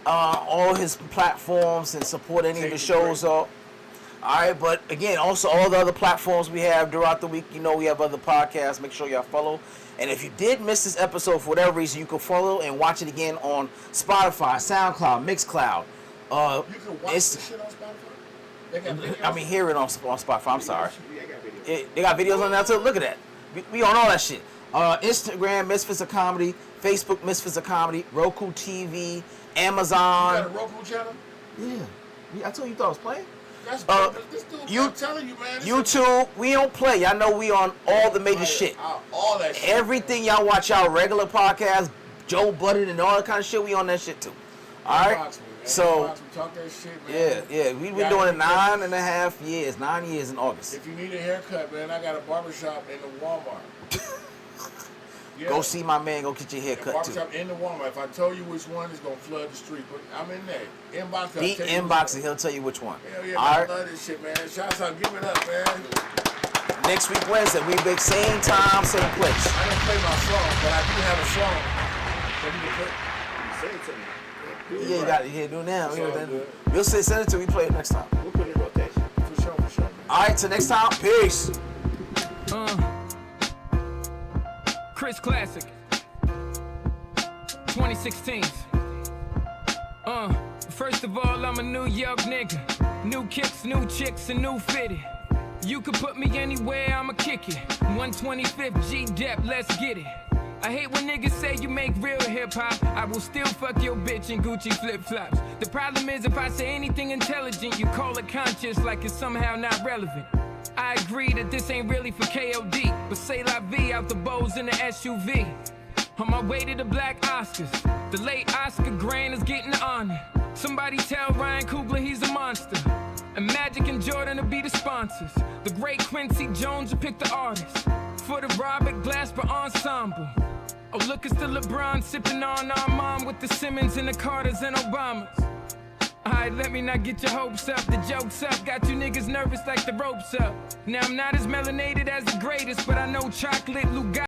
all his platforms, and support any of the shows. All right, but again, also all the other platforms we have throughout the week. You know, we have other podcasts. Make sure y'all follow. And if you did miss this episode for whatever reason, you can follow and watch it again on Spotify, SoundCloud, Mixcloud. You can watch this shit on Spotify? They got videos? I mean, hear it on Spotify. I'm sorry. They got videos on there too. Look at that. We on all that shit. Instagram, Misfits of Comedy. Facebook, Misfits of Comedy. Roku TV. Amazon. You got a Roku channel? Yeah. I told you thought I was playing. That's this dude, I'm telling you, man. YouTube, we don't play. Y'all know we on all the major shit. All that shit. Everything y'all watch, y'all regular podcasts, Joe Budden and all that kind of shit, we on that shit too. All right? So, talk that shit, man. Yeah. We've been doing it 9.5 years, 9 years in August. If you need a haircut, man, I got a barbershop in the Walmart. Yeah. Go see my man, go get your hair cut too. Barbershop in the Walmart. If I tell you which one, it's going to flood the street. But I'm in there. Inbox. He inbox and he'll tell you which one. Hell yeah, I love this shit, man. Shouts out. Give it up, man. Next week, Wednesday, we be same time, same place. I didn't play my song, but I do have a song that you can play. Say it to me. Yeah, you got to do it now. We'll send it to you. We play it next time. We'll put it in rotation. For sure, man. All right, till next time. Peace. Chris Classic 2016. First of all, I'm a New York nigga. New kicks, new chicks, and new fitted. You can put me anywhere, I'ma kick it. 125th G-Dep, let's get it. I hate when niggas say you make real hip-hop. I will still fuck your bitch in Gucci flip-flops. The problem is if I say anything intelligent, you call it conscious like it's somehow not relevant. I agree that this ain't really for KOD, but say la vie out the bows in the SUV. On my way to the Black Oscars, the late Oscar Grant is getting the honor. Somebody tell Ryan Coogler he's a monster. And Magic and Jordan will be the sponsors. The great Quincy Jones will pick the artist. For the Robert Glasper Ensemble. Oh, look, it's the LeBron sipping on our mom with the Simmons and the Carters and Obamas. Alright, let me not get your hopes up. The joke's up, got you niggas nervous like the ropes up. Now I'm not as melanated as the greatest, but I know chocolate Lugatti.